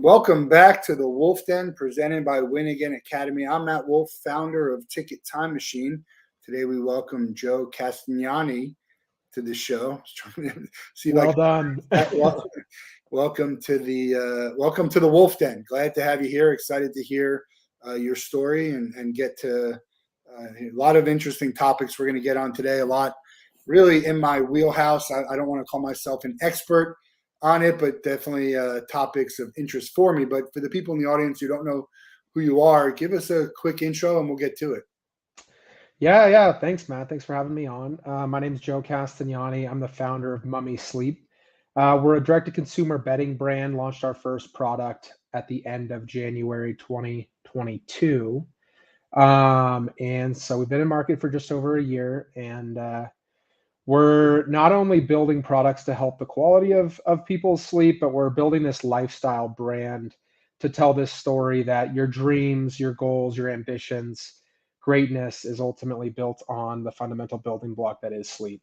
Welcome back to the Wolff Den presented by Win Again Academy. I'm Matt Wolff, founder of Ticket Time Machine. Today we welcome Joe Castignani to the show. See, well done. Welcome to the Wolff Den. Glad to have you here. Excited to hear your story and get to a lot of interesting topics we're going to get on today. A lot really in my wheelhouse. I don't want to call myself an expert on it, but definitely topics of interest for me. But for the people in the audience who don't know who you are, give us a quick intro and we'll get to it. Yeah. Thanks, Matt. Thanks for having me on. My name is Joe Castignani. I'm the founder of muh-mee Sleep. We're a direct-to-consumer bedding brand, launched our first product at the end of January 2022. And so we've been in market for just over a year, and we're not only building products to help the quality of people's sleep, but we're building this lifestyle brand to tell this story that your dreams, your goals, your ambitions, greatness is ultimately built on the fundamental building block that is sleep.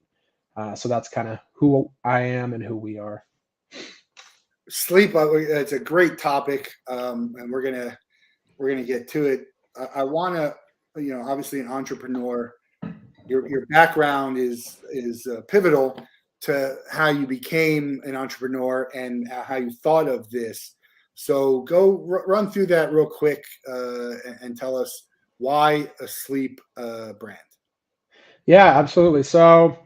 So that's kind of who I am and who we are. Sleep, it's a great topic, and we're gonna get to it. I want to, obviously an entrepreneur. Your background is pivotal to how you became an entrepreneur and how you thought of this. So go run through that real quick and tell us why a sleep brand. Yeah, absolutely. So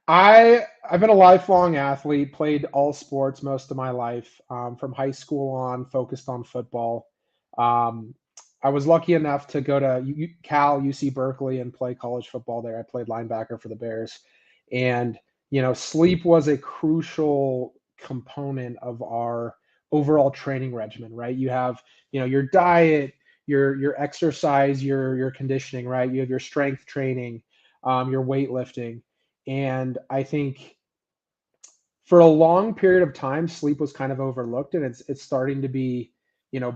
I've been a lifelong athlete, played all sports most of my life, from high school on, focused on football. I was lucky enough to go to UC Berkeley and play college football there. I played linebacker for the Bears. And, sleep was a crucial component of our overall training regimen, right? You have, your diet, your exercise, your conditioning, right? You have your strength training, your weightlifting. And I think for a long period of time, sleep was kind of overlooked, and it's starting to be,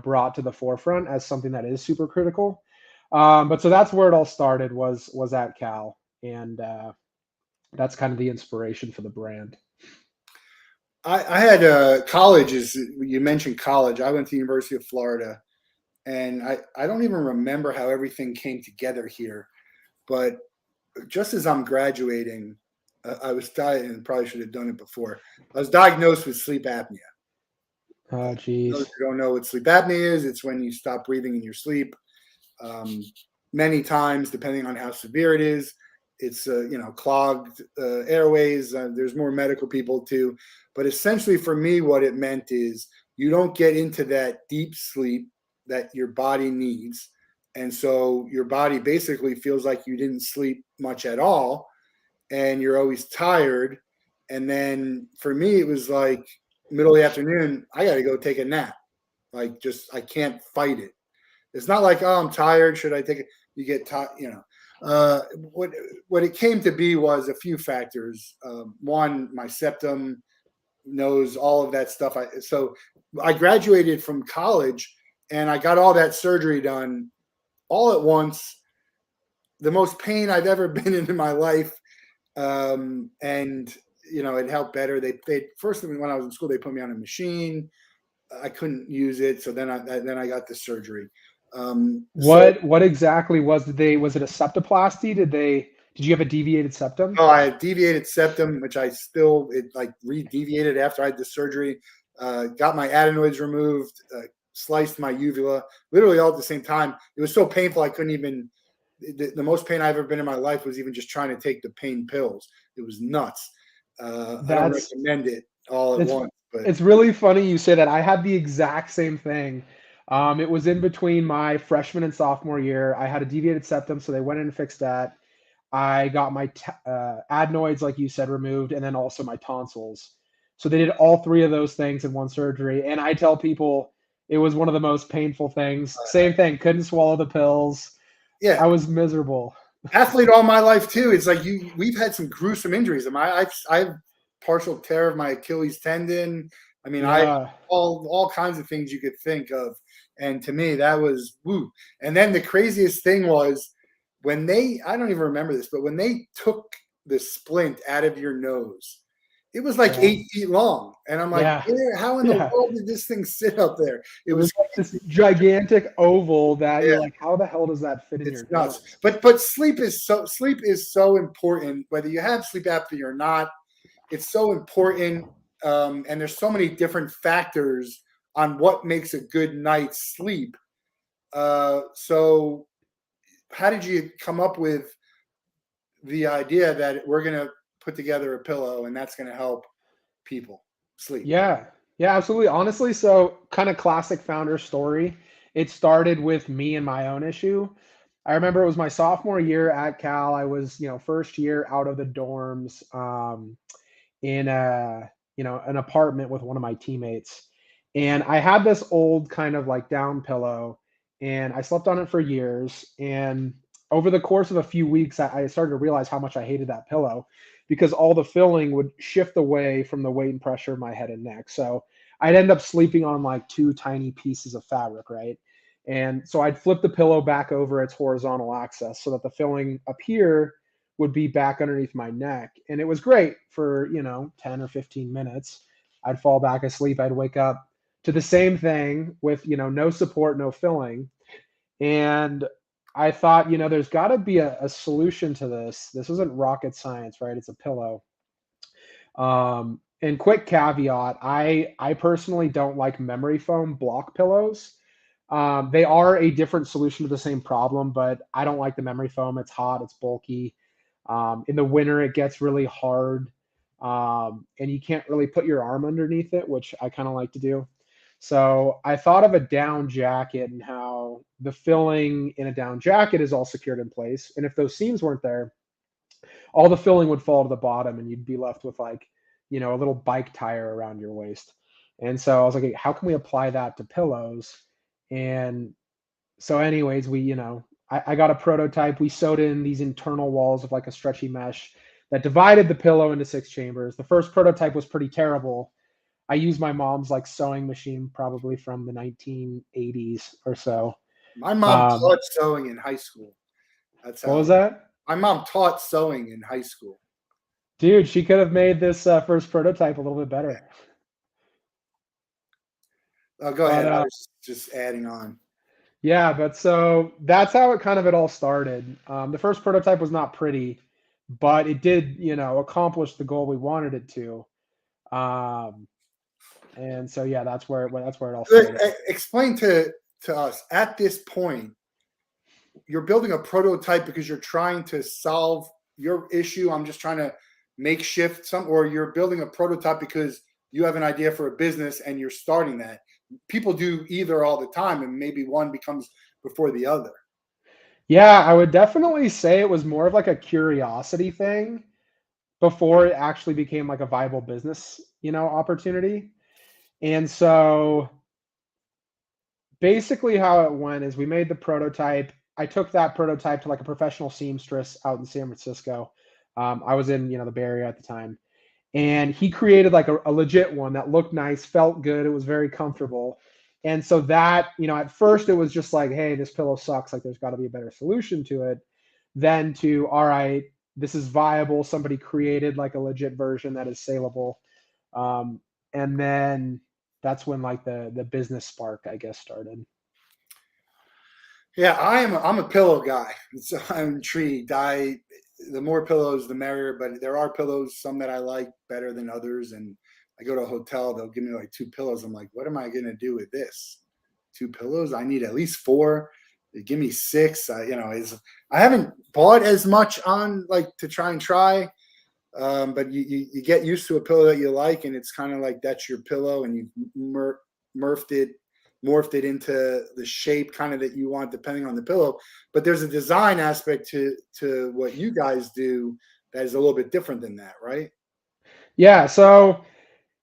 brought to the forefront as something that is super critical. But so that's where it all started was at Cal. And that's kind of the inspiration for the brand. I had college, as you mentioned college. I went to the University of Florida, and I don't even remember how everything came together here. But just as I'm graduating, I was and probably should have done it before. I was diagnosed with sleep apnea. Oh, geez. Those who don't know what sleep apnea is, it's when you stop breathing in your sleep. Many times, depending on how severe it is, it's clogged airways. There's more medical people too, but essentially for me, what it meant is you don't get into that deep sleep that your body needs, and so your body basically feels like you didn't sleep much at all, and you're always tired. And then for me, it was like middle of the afternoon, I got to go take a nap. Like, just I can't fight it. It's not like, oh, I'm tired. Should I take it? You get tired, What it came to be was a few factors. One, my septum knows all of that stuff. So I graduated from college and I got all that surgery done all at once. The most pain I've ever been in my life. And it helped better. They first, when I was in school, they put me on a machine. I couldn't use it, so then I got the surgery. What exactly was it a septoplasty? Did you have a deviated septum? Oh, I had deviated septum, which it re-deviated after I had the surgery. Got my adenoids removed, sliced my uvula, literally all at the same time. It was so painful I couldn't even. The most pain I've ever been in my life was even just trying to take the pain pills. It was nuts. I don't recommend it all at once. But it's really funny you say that. I had the exact same thing. It was in between my freshman and sophomore year. I had a deviated septum, so they went in and fixed that. I got my adenoids, like you said, removed, and then also my tonsils. So they did all three of those things in one surgery. And I tell people it was one of the most painful things. Same thing, couldn't swallow the pills. Yeah, I was miserable. Athlete all my life too. It's like we've had some gruesome injuries. I have partial tear of my Achilles tendon. I mean, Yeah. I all kinds of things you could think of. And to me, that was woo. And then the craziest thing was when I don't even remember this, but when they took the splint out of your nose It was like Yeah. 8 feet long, and I'm like, Yeah. how in the Yeah. world did this thing sit up there? It It was was like this gigantic oval that you're yeah, like, how the hell does that fit in it's your nuts. nose? But sleep is so important, whether you have sleep apnea or not. It's so important, and there's so many different factors on what makes a good night's sleep. So, how did you come up with the idea that we're going to put together a pillow and that's going to help people sleep? Yeah. Yeah, absolutely. Honestly, so kind of classic founder story. It started with me and my own issue. I remember it was my sophomore year at Cal. I was, first year out of the dorms, in an apartment with one of my teammates. And I had this old kind of like down pillow, and I slept on it for years. And over the course of a few weeks, I started to realize how much I hated that pillow because all the filling would shift away from the weight and pressure of my head and neck. So I'd end up sleeping on like two tiny pieces of fabric, right? And so I'd flip the pillow back over its horizontal axis so that the filling up here would be back underneath my neck. And it was great for, 10 or 15 minutes. I'd fall back asleep. I'd wake up to the same thing with, no support, no filling. And I thought, there's got to be a solution to this. This isn't rocket science, right? It's a pillow. And quick caveat, I personally don't like memory foam block pillows. They are a different solution to the same problem, but I don't like the memory foam. It's hot, it's bulky. In the winter, it gets really hard, and you can't really put your arm underneath it, which I kind of like to do. So I thought of a down jacket and how the filling in a down jacket is all secured in place. And if those seams weren't there, all the filling would fall to the bottom and you'd be left with like, a little bike tire around your waist. And so I was like, "Hey, how can we apply that to pillows?" And so, anyways, I got a prototype. We sewed in these internal walls of like a stretchy mesh that divided the pillow into 6 chambers. The first prototype was pretty terrible. I used my mom's like sewing machine, probably from the 1980s or so. My mom Um, taught sewing in high school. That's what was how that? my mom taught sewing in high school. Dude, she could have made this first prototype a little bit better. Oh, go But ahead. I was just adding on. yeah, but so that's how it all started. The first prototype was not pretty, but it did, accomplish the goal we wanted it to. Um, and so yeah, that's where it all started. Explain to us at this point. You're building a prototype because you're trying to solve your issue. I'm just trying to make shift some, or you're building a prototype because you have an idea for a business and you're starting that. People do either all the time, and maybe one becomes before the other. Yeah, I would definitely say it was more of like a curiosity thing before it actually became like a viable business, opportunity. And so basically how it went is we made the prototype. I took that prototype to like a professional seamstress out in San Francisco. I was in, the Bay Area at the time. And he created like a legit one that looked nice, felt good, it was very comfortable. And so that, at first it was just like, hey, this pillow sucks, like there's got to be a better solution to it. Then to, all right, this is viable, somebody created like a legit version that is saleable. um, and then that's when like the business spark, I guess, started. Yeah, I'm a pillow guy, so I'm intrigued. The more pillows, the merrier. But there are pillows, some that I like better than others. And I go to a hotel, they'll give me like two pillows. I'm like, what am I gonna do with this? Two pillows? I need at least four. They give me six. I haven't bought as much on like to try. But you get used to a pillow that you like, and it's kind of like that's your pillow, and you've murphed it, morphed it into the shape kind of that you want, depending on the pillow. But there's a design aspect to what you guys do that is a little bit different than that, right? Yeah, so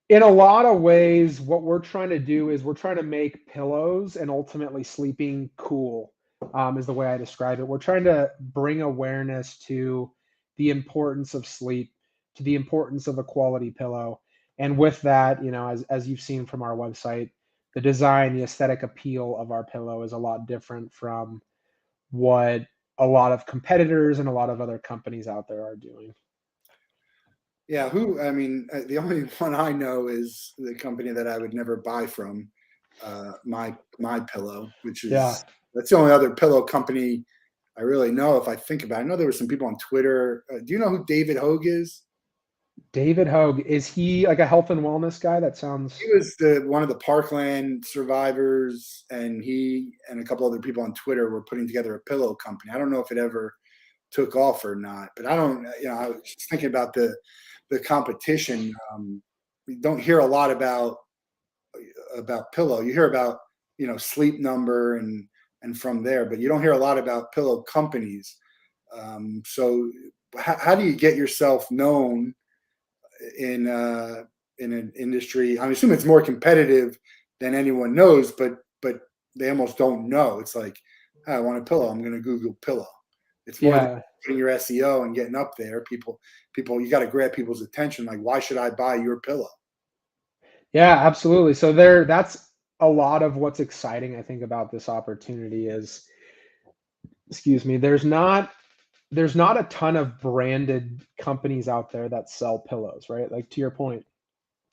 in a lot of ways, what we're trying to do is we're trying to make pillows and ultimately sleeping cool, is the way I describe it. We're trying to bring awareness to the importance of sleep, to the importance of a quality pillow. And with that, as you've seen from our website, the design, the aesthetic appeal of our pillow is a lot different from what a lot of competitors and a lot of other companies out there are doing. Yeah, who? I mean, the only one I know is the company that I would never buy from, my pillow, which Yeah. is that's the only other pillow company I really know. If I think about it, I know there were some people on Twitter. Do you know who David Hogue is? David Hogue, is he like a health and wellness guy? That He sounds. was the one of the Parkland survivors, and he and a couple other people on Twitter were putting together a pillow company. I don't know if it ever took off or not, but I don't. I was just thinking about the competition. We don't hear a lot about pillow. You hear about Sleep Number and from there, but you don't hear a lot about pillow companies. So how do you get yourself known in in an industry? I assume it's more competitive than anyone knows, but they almost don't know. It's like, "Oh, I want a pillow. I'm going to Google pillow. It's more than Yeah. putting your SEO and getting up there. People, you got to grab people's attention. Like, why should I buy your pillow? Yeah, absolutely. So that's a lot of what's exciting, I think, about this opportunity is, excuse me, there's not a ton of branded companies out there that sell pillows, right? Like to your point,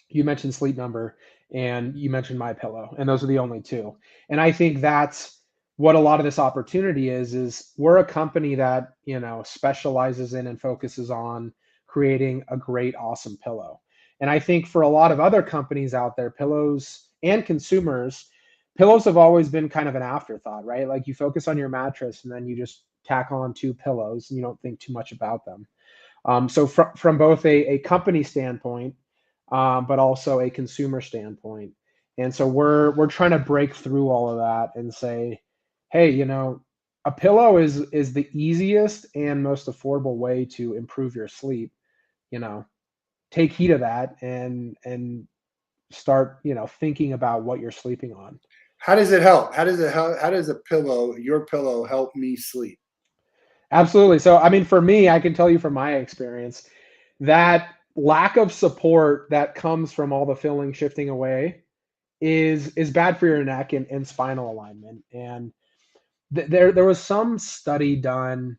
you mentioned Sleep Number and you mentioned My Pillow, and those are the only two. And I think that's what a lot of this opportunity is we're a company that, specializes in and focuses on creating a great, awesome pillow. And I think for a lot of other companies out there, pillows and consumers, pillows have always been kind of an afterthought, right? Like you focus on your mattress and then you just tack on two pillows and you don't think too much about them. So from both a company standpoint, but also a consumer standpoint. And so we're trying to break through all of that and say, hey, a pillow is the easiest and most affordable way to improve your sleep. You know, take heed of that and start, thinking about what you're sleeping on. How does it help? How does your pillow, help me sleep? Absolutely. So, I mean, for me, I can tell you from my experience that lack of support that comes from all the filling shifting away is bad for your neck and spinal alignment. And there was some study done.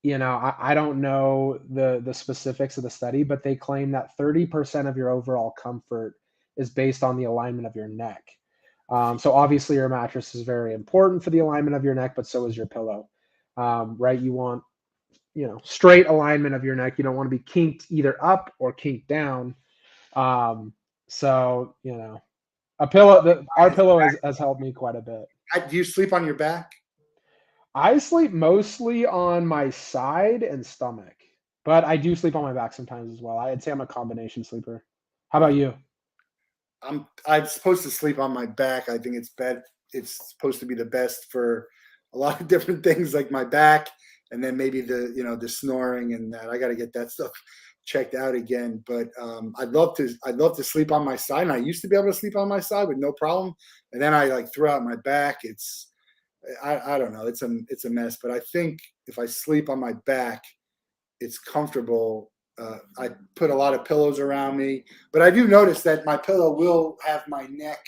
I don't know the specifics of the study, but they claim that 30% of your overall comfort is based on the alignment of your neck. So obviously your mattress is very important for the alignment of your neck, but so is your pillow. Right? You want straight alignment of your neck. You don't want to be kinked either up or kinked down. Um, so a pillow. Our pillow has helped me quite a bit. Do you sleep on your back? I sleep mostly on my side and stomach, but I do sleep on my back sometimes as well. I'd say I'm a combination sleeper. How about you? I'm supposed to sleep on my back. I think it's bad. It's supposed to be the best for a lot of different things, like my back, and then maybe the snoring and that. I got to get that stuff checked out again. But I'd love to sleep on my side. And I used to be able to sleep on my side with no problem, and then I like threw out my back. I don't know. It's a mess. But I think if I sleep on my back, it's comfortable. I put a lot of pillows around me, but I do notice that my pillow will have my neck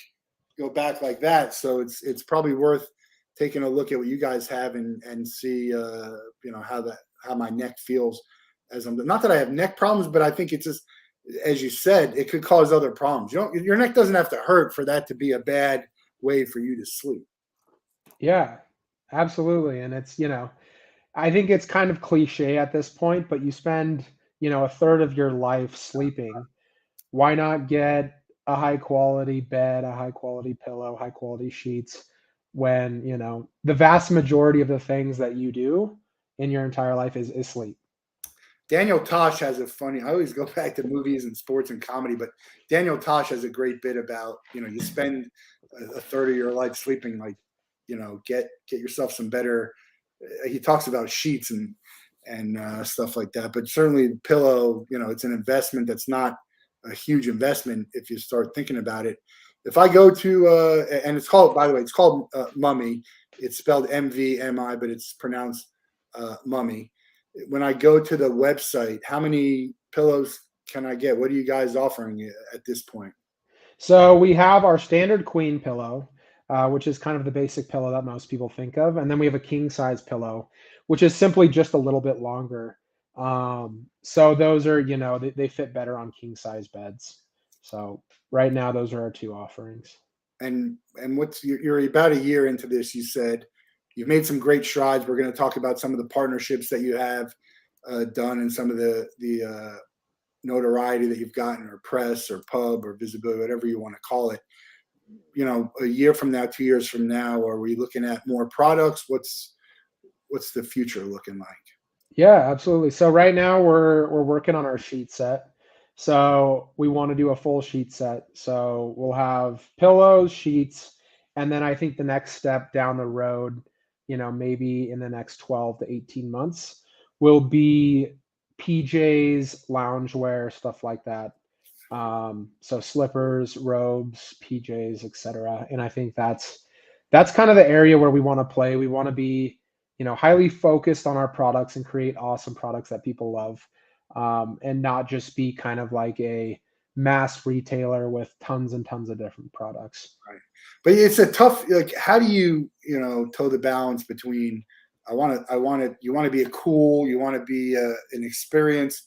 go back like that. So it's probably worth taking a look at what you guys have and see how my neck feels as I'm not that I have neck problems, but I think it's just as you said, it could cause other problems. Your neck doesn't have to hurt for that to be a bad way for you to sleep. Yeah, absolutely. And it's, I think it's kind of cliche at this point, but you spend, a third of your life sleeping. Why not get a high quality bed, a high quality pillow, high quality sheets when, the vast majority of the things that you do in your entire life is sleep. Daniel Tosh has a funny. I always go back to movies and sports and comedy, but Daniel Tosh has a great bit about you spend a third of your life sleeping. Like get yourself some better. He talks about sheets and stuff like that, but certainly pillow. It's an investment that's not a huge investment if you start thinking about it. If I go to and it's called, by the way, it's called muh-mee. It's spelled MVMI, but it's pronounced muh-mee. When I go to the website, how many pillows can I get? What are you guys offering at this point? So we have our standard queen pillow, which is kind of the basic pillow that most people think of. And then we have a king size pillow, which is simply just a little bit longer So those are, they fit better on king size beds. So right now, those are our two offerings. And you're about a year into this. You said you've made some great strides. We're going to talk about some of the partnerships that you have done and some of the notoriety that you've gotten, or press, or pub, or visibility, whatever you want to call it. A year from now, 2 years from now, are we looking at more products? What's the future looking like? Yeah, absolutely. So right now we're working on our sheet set. So we want to do a full sheet set. So we'll have pillows, sheets, and then I think the next step down the road, maybe in the next 12 to 18 months, will be PJs, loungewear, stuff like that. So slippers, robes, PJs, etc. And I think that's kind of the area where we want to play. We want to be, highly focused on our products and create awesome products that people love, and not just be kind of like a mass retailer with tons and tons of different products. Right. But it's a tough, like, how do you, toe the balance between you want to be a cool, you want to be an experience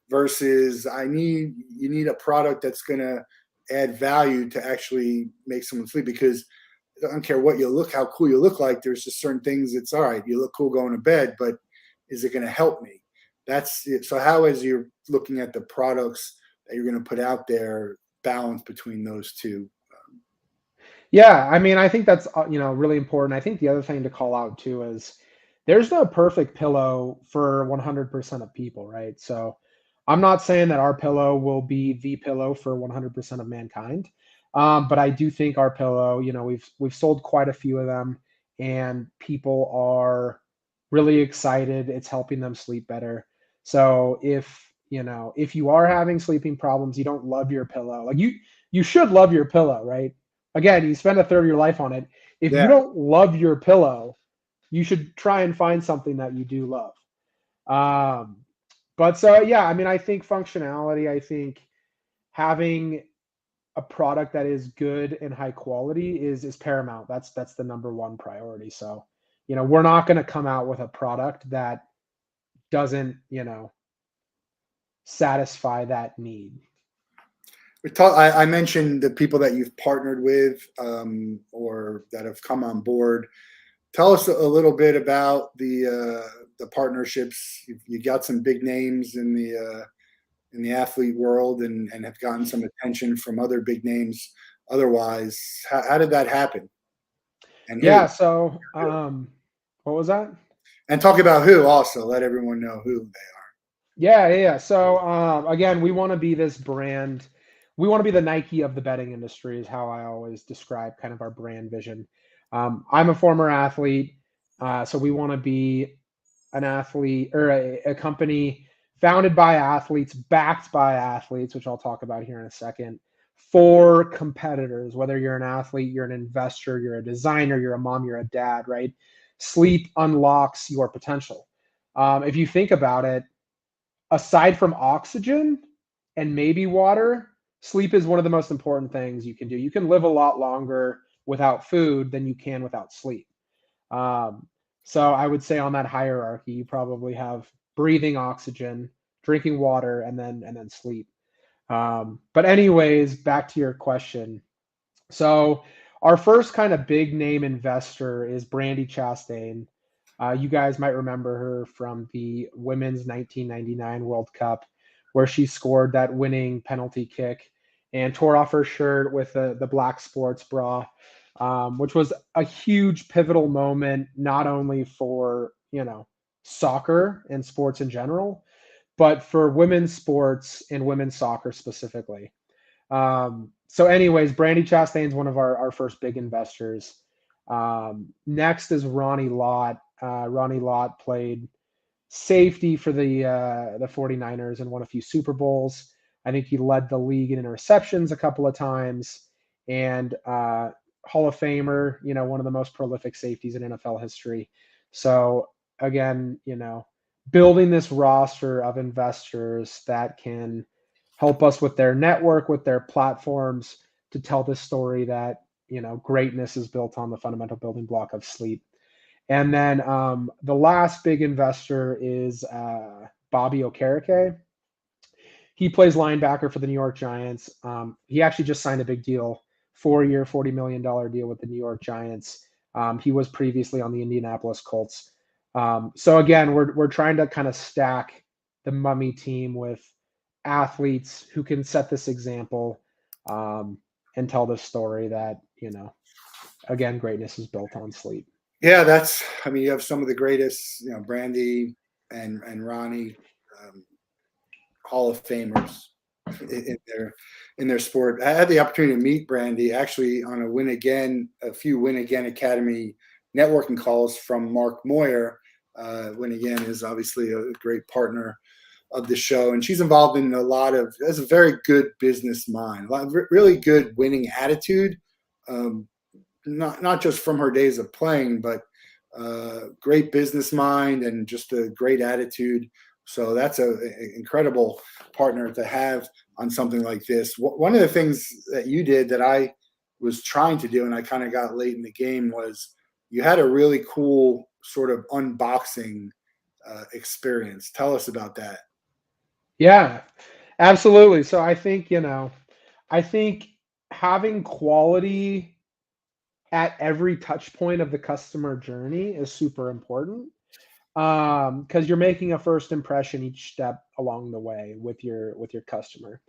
versus you need a product that's going to add value to actually make someone sleep. Because I don't care how cool you look like. There's just certain things it's all right. You look cool going to bed, but is it going to help me? That's it. So how, as you're looking at the products that you're going to put out there, balance between those two? Yeah, I mean, I think that's really important. I think the other thing to call out too is there's no perfect pillow for 100% of people, right? So I'm not saying that our pillow will be the pillow for 100% of mankind, but I do think our pillow, we've sold quite a few of them, and people are really excited. It's helping them sleep better. So if you are having sleeping problems, you don't love your pillow, like you should love your pillow, right? Again, you spend a third of your life on it. If you Yeah. don't love your pillow, you should try and find something that you do love. Um, but so yeah, I mean, I think functionality, I think having a product that is good and high quality is paramount. That's the number one priority. So, we're not going to come out with a product that doesn't, satisfy that need. I mentioned the people that you've partnered with, or that have come on board. Tell us a little bit about the partnerships. You got some big names in the athlete world, and have gotten some attention from other big names. Otherwise, how did that happen? And who? Yeah. So, what was that? And talk about who also. Let everyone know who they Yeah. So again, we want to be this brand. We want to be the Nike of the betting industry, is how I always describe kind of our brand vision. I'm a former athlete, so we want to be an athlete, or a company founded by athletes, backed by athletes, which I'll talk about here in a second, for competitors. Whether you're an athlete, you're an investor, you're a designer, you're a mom, you're a dad, right? Sleep unlocks your potential. If you think about it, aside from oxygen and maybe water, sleep is one of the most important things you can do. You can live a lot longer without food than you can without sleep. Um, so I would say on that hierarchy, you probably have breathing oxygen, drinking water, and then sleep. But anyways, back to your question. So our first kind of big name investor is Brandi Chastain. You guys might remember her from the women's 1999 World Cup, where she scored that winning penalty kick and tore off her shirt with the black sports bra, which was a huge pivotal moment, not only for, soccer and sports in general, but for women's sports and women's soccer specifically. So anyways, Brandi Chastain is one of our first big investors. Next is Ronnie Lott. Ronnie Lott played safety for the 49ers and won a few Super Bowls. I think he led the league in interceptions a couple of times, and Hall of Famer, one of the most prolific safeties in NFL history. So again, building this roster of investors that can help us with their network, with their platforms, to tell this story that, greatness is built on the fundamental building block of sleep. And then the last big investor is Bobby Okereke. He plays linebacker for the New York Giants. He actually just signed a big deal, 4-year, $40 million deal with the New York Giants. He was previously on the Indianapolis Colts. So again, we're trying to kind of stack the muh-mee team with athletes who can set this example and tell this story that, again, greatness is built on sleep. Yeah, you have some of the greatest, Brandy and Ronnie, Hall of Famers in their sport. I had the opportunity to meet Brandy actually on a few Win Again Academy networking calls from Mark Moyer. Win Again is obviously a great partner of the show, and she's involved in has a very good business mind, really good winning attitude. Not just from her days of playing, but great business mind and just a great attitude. So that's an incredible partner to have on something like this. One of the things that you did that I was trying to do, and I kind of got late in the game, was you had a really cool sort of unboxing experience. Tell us about that. Yeah, absolutely. So I think, having quality at every touch point of the customer journey is super important, because you're making a first impression each step along the way with your customer.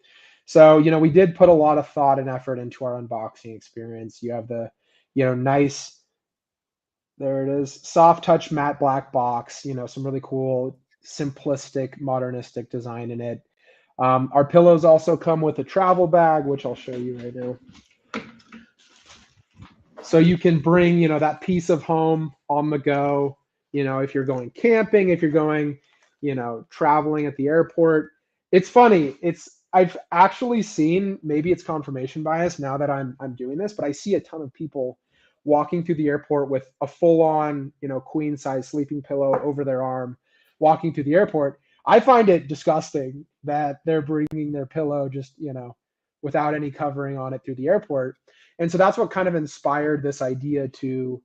So we did put a lot of thought and effort into our unboxing experience. You have the nice, there it is, soft touch matte black box, some really cool simplistic modernistic design in it. Our pillows also come with a travel bag, which I'll show you right now. So you can bring, that piece of home on the go, if you're going camping, if you're going, traveling at the airport. It's funny. I've actually seen, maybe it's confirmation bias now that I'm doing this, but I see a ton of people walking through the airport with a full-on, queen size sleeping pillow over their arm, walking through the airport. I find it disgusting that they're bringing their pillow just, without any covering on it through the airport. And so that's what kind of inspired this idea to,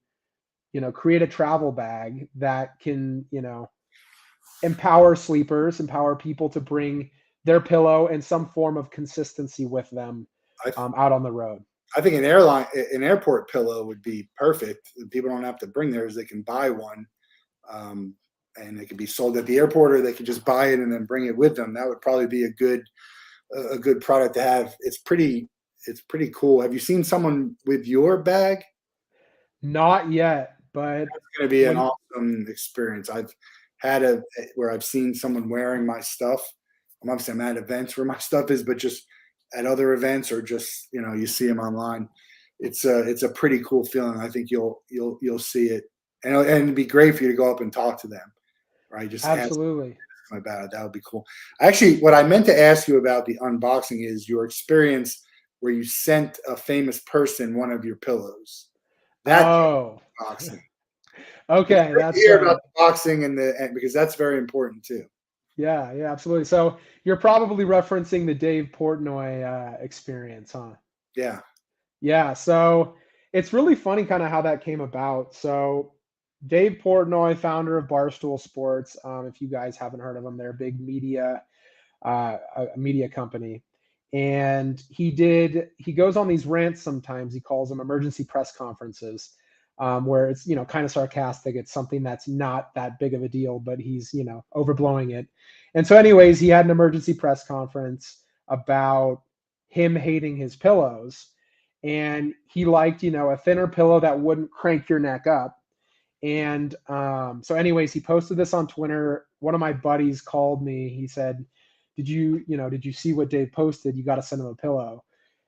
create a travel bag that can, empower sleepers, empower people to bring their pillow and some form of consistency with them out on the road. I think an airport pillow would be perfect. People don't have to bring theirs; they can buy one, and it can be sold at the airport, or they can just buy it and then bring it with them. That would probably be a good product to have. It's pretty cool. Have you seen someone with your bag? Not yet, but it's going to be an awesome experience. I've had where I've seen someone wearing my stuff. Obviously I'm at events where my stuff is, but just at other events, or just you see them online. It's a pretty cool feeling. I think you'll see it, and it'd be great for you to go up and talk to them, right? Just absolutely. Ask about it. That would be cool. Actually, what I meant to ask you about the unboxing is your experience where you sent a famous person one of your pillows. That's unboxing. Okay, that's hear about the boxing and because that's very important too. Yeah, absolutely. So you're probably referencing the Dave Portnoy experience, huh? Yeah. Yeah. So it's really funny kind of how that came about. So Dave Portnoy, founder of Barstool Sports. If you guys haven't heard of them, they're a big media, a media company. And he goes on these rants sometimes. He calls them emergency press conferences, where it's, kind of sarcastic. It's something that's not that big of a deal, but he's, overblowing it. And so anyways, he had an emergency press conference about him hating his pillows. And he liked, a thinner pillow that wouldn't crank your neck up. And so anyways, he posted this on Twitter. One of my buddies called me. He said, did you see what Dave posted? You got to send him a pillow.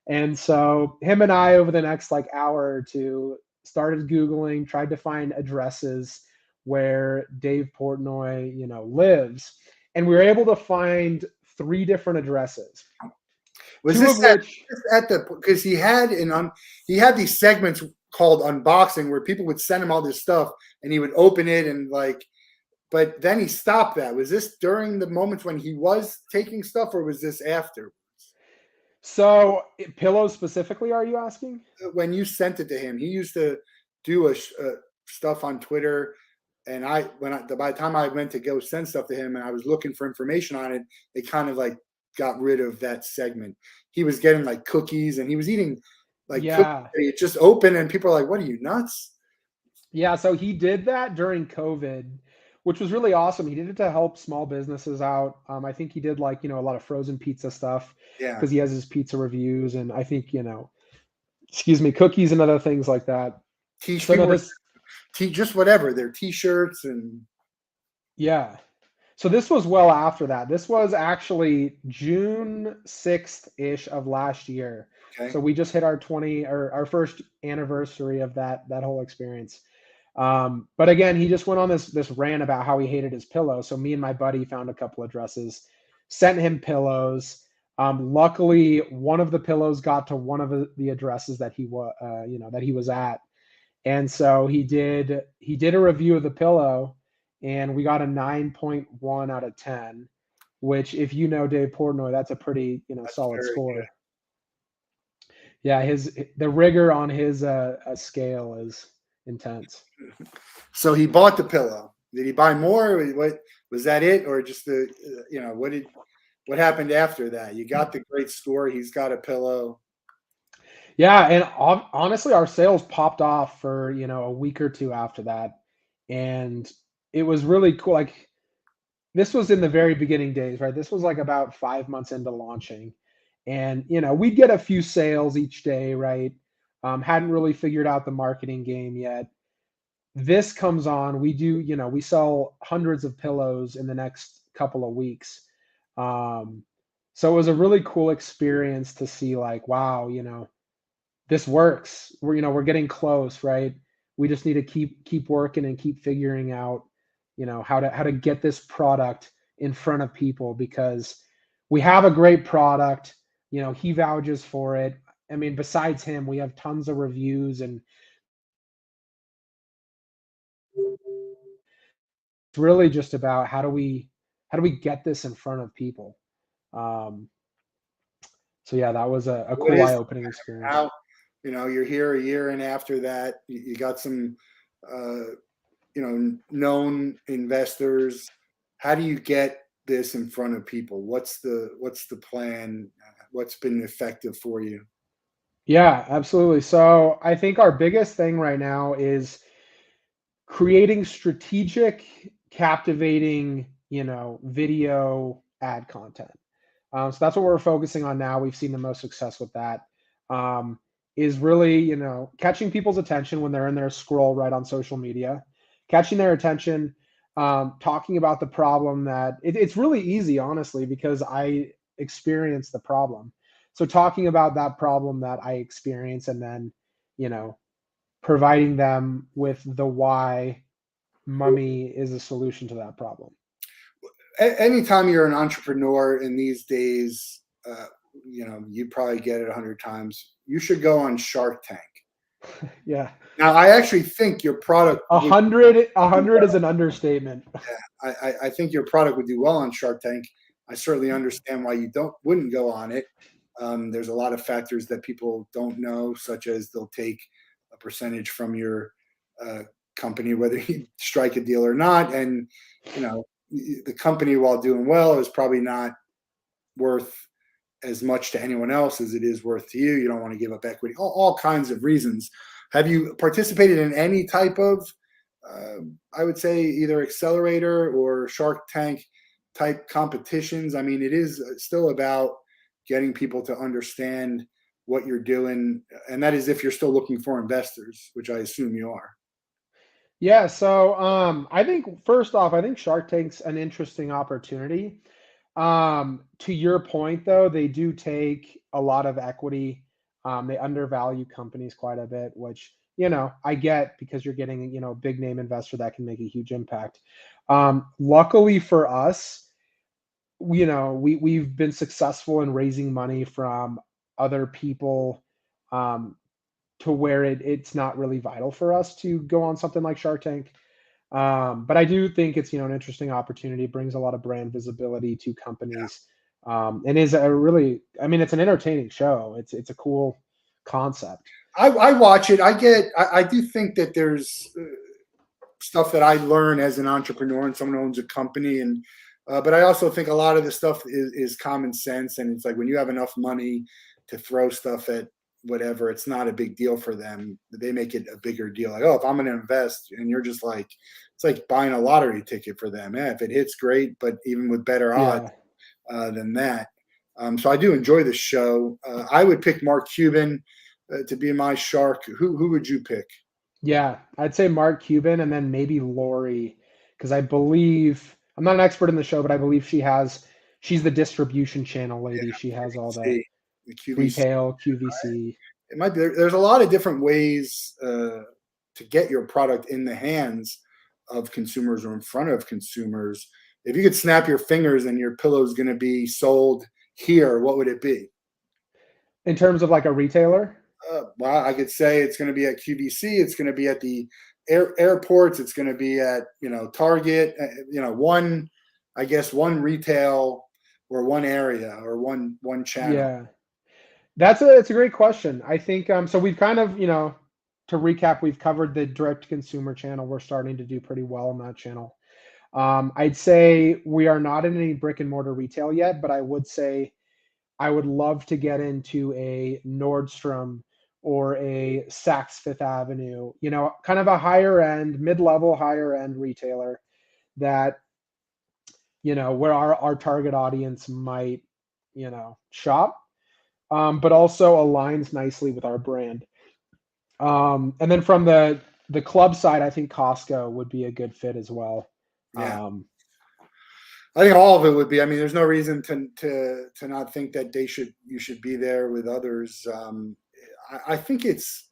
And so him and I, over the next hour or two, started Googling, tried to find addresses where Dave Portnoy, lives. And we were able to find 3 different addresses. Was this because he had these segments called unboxing where people would send him all this stuff and he would open it and but then he stopped that. Was this during the moments when he was taking stuff, or was this after? So pillows specifically, are you asking? When you sent it to him, he used to do stuff on Twitter And by the time I went to go send stuff to him and I was looking for information on it, they kind of like got rid of that segment. He was getting like cookies and he was eating like cookies Yeah. that he had just opened, and people are like, "What are you, nuts?" Yeah, so he did that during COVID, which was really awesome. He did it to help small businesses out. I think he did like, a lot of frozen pizza stuff Yeah, because he has his pizza reviews, and I think, excuse me, cookies and other things like that. So no, people were this, just whatever their T-shirts and yeah. So this was well after that. This was actually June 6th-ish of last year. So okay. we just hit our 20 or our first anniversary of that whole experience. But again, he just went on this rant about how he hated his pillow. So me and my buddy found a couple of dresses, sent him pillows. Luckily, one of the pillows got to one of the addresses that he was at, and so he did a review of the pillow, and we got a 9.1 out of 10, which if you know Dave Portnoy, that's a pretty That's solid very score. Yeah, the rigor on his scale is intense. good. So he bought the pillow. Did he buy more? What was that it, or just what happened after that? You got the great score. He's got a pillow. Yeah, and honestly, our sales popped off for a week or two after that, and it was really cool. Like this was in the very beginning days, right? This was like about 5 months into launching, and we'd get a few sales each day, right? Hadn't really figured out the marketing game yet. This comes on, we sell hundreds of pillows in the next couple of weeks. Um, so it was a really cool experience to see, like, wow, this works. We're getting close, right? We just need to keep working and keep figuring out, how to get this product in front of people, because we have a great product. He vouches for it. I mean, besides him, we have tons of reviews, and it's really just about how do we get this in front of people. Um, so yeah, that was a What cool is eye-opening experience. now? You're here a year, and after that, you got some, uh, known investors. How do you get this in front of people? What's the plan? What's been effective for you? Yeah, absolutely. So I think our biggest thing right now is creating strategic, captivating, video ad content. So that's what we're focusing on now. We've seen the most success with that. Um, is really, catching people's attention when they're in their scroll right on social media, catching their attention, talking about the problem that it's really easy, honestly, because I experienced the problem. So talking about that problem that I experience, and then, you know, providing them with the why muh-mee is a solution to that problem. Anytime you're an entrepreneur in these days, you probably get it 100 times. You should go on Shark Tank. Yeah. Now, I actually think your product A would hundred, a do hundred is an understatement. well. I think your product would do well on Shark Tank. I certainly understand why you wouldn't go on it. There's a lot of factors that people don't know, such as they'll take a percentage from your uh, company, whether you strike a deal or not, and you know the company, while doing well, is probably not worth as much to anyone else as it is worth to you. You don't want to give up equity, all kinds of reasons. Have you participated in any type of, I would say, either accelerator or Shark Tank type competitions? I mean, it is still about getting people to understand what you're doing, and that is if you're still looking for investors, which I assume you are. Yeah, so I think first off, I think Shark Tank's an interesting opportunity. To your point, though, they do take a lot of equity. They undervalue companies quite a bit, which I get, because you're getting a big name investor that can make a huge impact. Luckily for us, we've been successful in raising money from other people, um, to where it's not really vital for us to go on something like Shark Tank. But I do think it's an interesting opportunity. It brings a lot of brand visibility to companies, and is a really, I mean, it's an entertaining show. It's a cool concept. I watch it. I do think that there's stuff that I learn as an entrepreneur and someone who owns a company. And but I also think a lot of the stuff is common sense. And it's like when you have enough money to throw stuff at whatever, it's not a big deal for them. They make it a bigger deal. Like, oh, if I'm going to invest, and you're just like, it's like buying a lottery ticket for them. Yeah, if it hits, great, but even with better odds Yeah. than that. So I do enjoy the show. I would pick Mark Cuban to be my shark. Who would you pick? Yeah, I'd say Mark Cuban and then maybe Lori, because I believe I'm not an expert in the show, but I believe she's the distribution channel Yeah, lady. She has all the QVC, the QVC. retail, QVC. It might be. There's a lot of different ways to get your product in the hands of consumers or in front of consumers. If you could snap your fingers and your pillow is going to be sold here, what would it be? In terms of like a retailer? Well, I could say it's going to be at QVC. It's going to be at the airports. It's going to be at Target. One, I guess one retail or one area or one channel. Yeah. It's a great question. I think so we've kind of, to recap, we've covered the direct consumer channel. We're starting to do pretty well on that channel. I'd say we are not in any brick and mortar retail yet, but I would say I would love to get into a Nordstrom or a Saks Fifth Avenue, kind of a higher end, mid-level, higher end retailer that, where our target audience might, shop, but also aligns nicely with our brand. And then from the club side, I think Costco would be a good fit as well. Yeah. Um, I think all of it would be. I mean, there's no reason to not think that you should be there with others. I think it's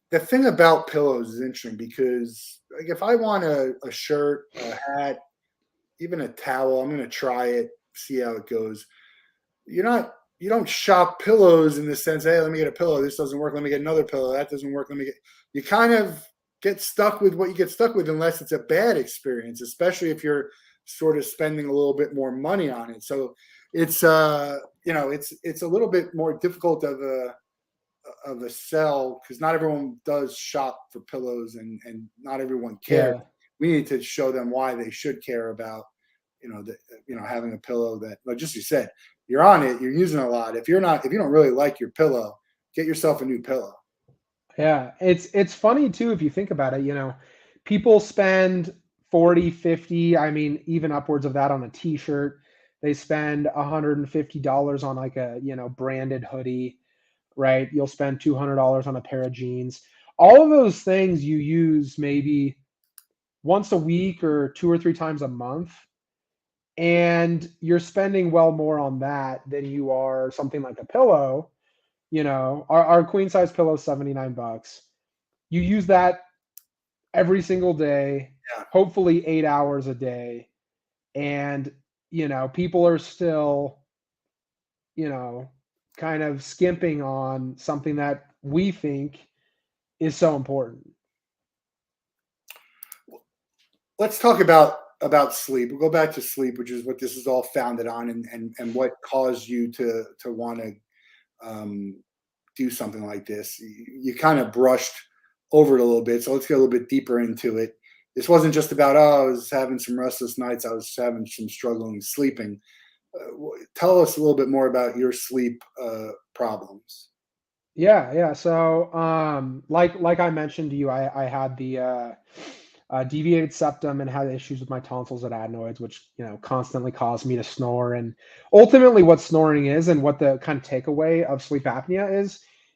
the thing about pillows is interesting because like if I want a shirt, a hat, even a towel, I'm going to try it, see how it goes. You don't shop pillows in the sense, hey, let me get a pillow. This doesn't work. Let me get another pillow. That doesn't work. You kind of get stuck with what you get stuck with unless it's a bad experience, especially if you're sort of spending a little bit more money on it. So it's it's a little bit more difficult of a sell because not everyone does shop for pillows and not everyone cares. yeah. We need to show them why they should care about having a pillow that, like just you said, you're on it, you're using a lot. If you don't really like your pillow, get yourself a new pillow. Yeah, it's funny too if you think about it, people spend 40, 50, I mean, even upwards of that on a t-shirt. They spend $150 on like a, branded hoodie, right? You'll spend $200 on a pair of jeans. All of those things you use maybe once a week or two or three times a month, and you're spending well more on that than you are something like a pillow. Our queen size pillow is $79. You use that every single day, Yeah. hopefully 8 hours a day. And, people are still, kind of skimping on something that we think is so important. Let's talk about sleep. We'll go back to sleep, which is what this is all founded on, and what caused you to want to do something like this. You kind of brushed over it a little bit, so let's get a little bit deeper into it. This wasn't just about I was having some restless nights, I was having some struggling sleeping. Tell us a little bit more about your sleep problems. Yeah, yeah. So, like I mentioned to you, I had the deviated septum and had issues with my tonsils and adenoids, which constantly caused me to snore. And ultimately, what snoring is, and what the kind of takeaway of sleep apnea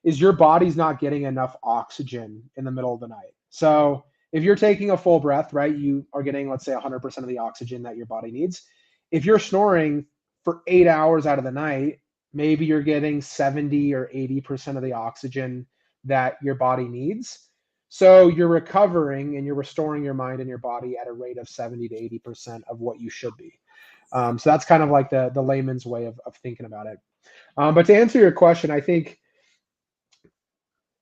is your body's not getting enough oxygen in the middle of the night. So, if you're taking a full breath, right, you are getting, let's say, 100% of the oxygen that your body needs. If you're snoring for 8 hours out of the night, maybe you're getting 70 or 80% of the oxygen that your body needs. So you're recovering and you're restoring your mind and your body at a rate of 70 to 80% of what you should be. So that's kind of like the layman's way of thinking about it. But to answer your question, I think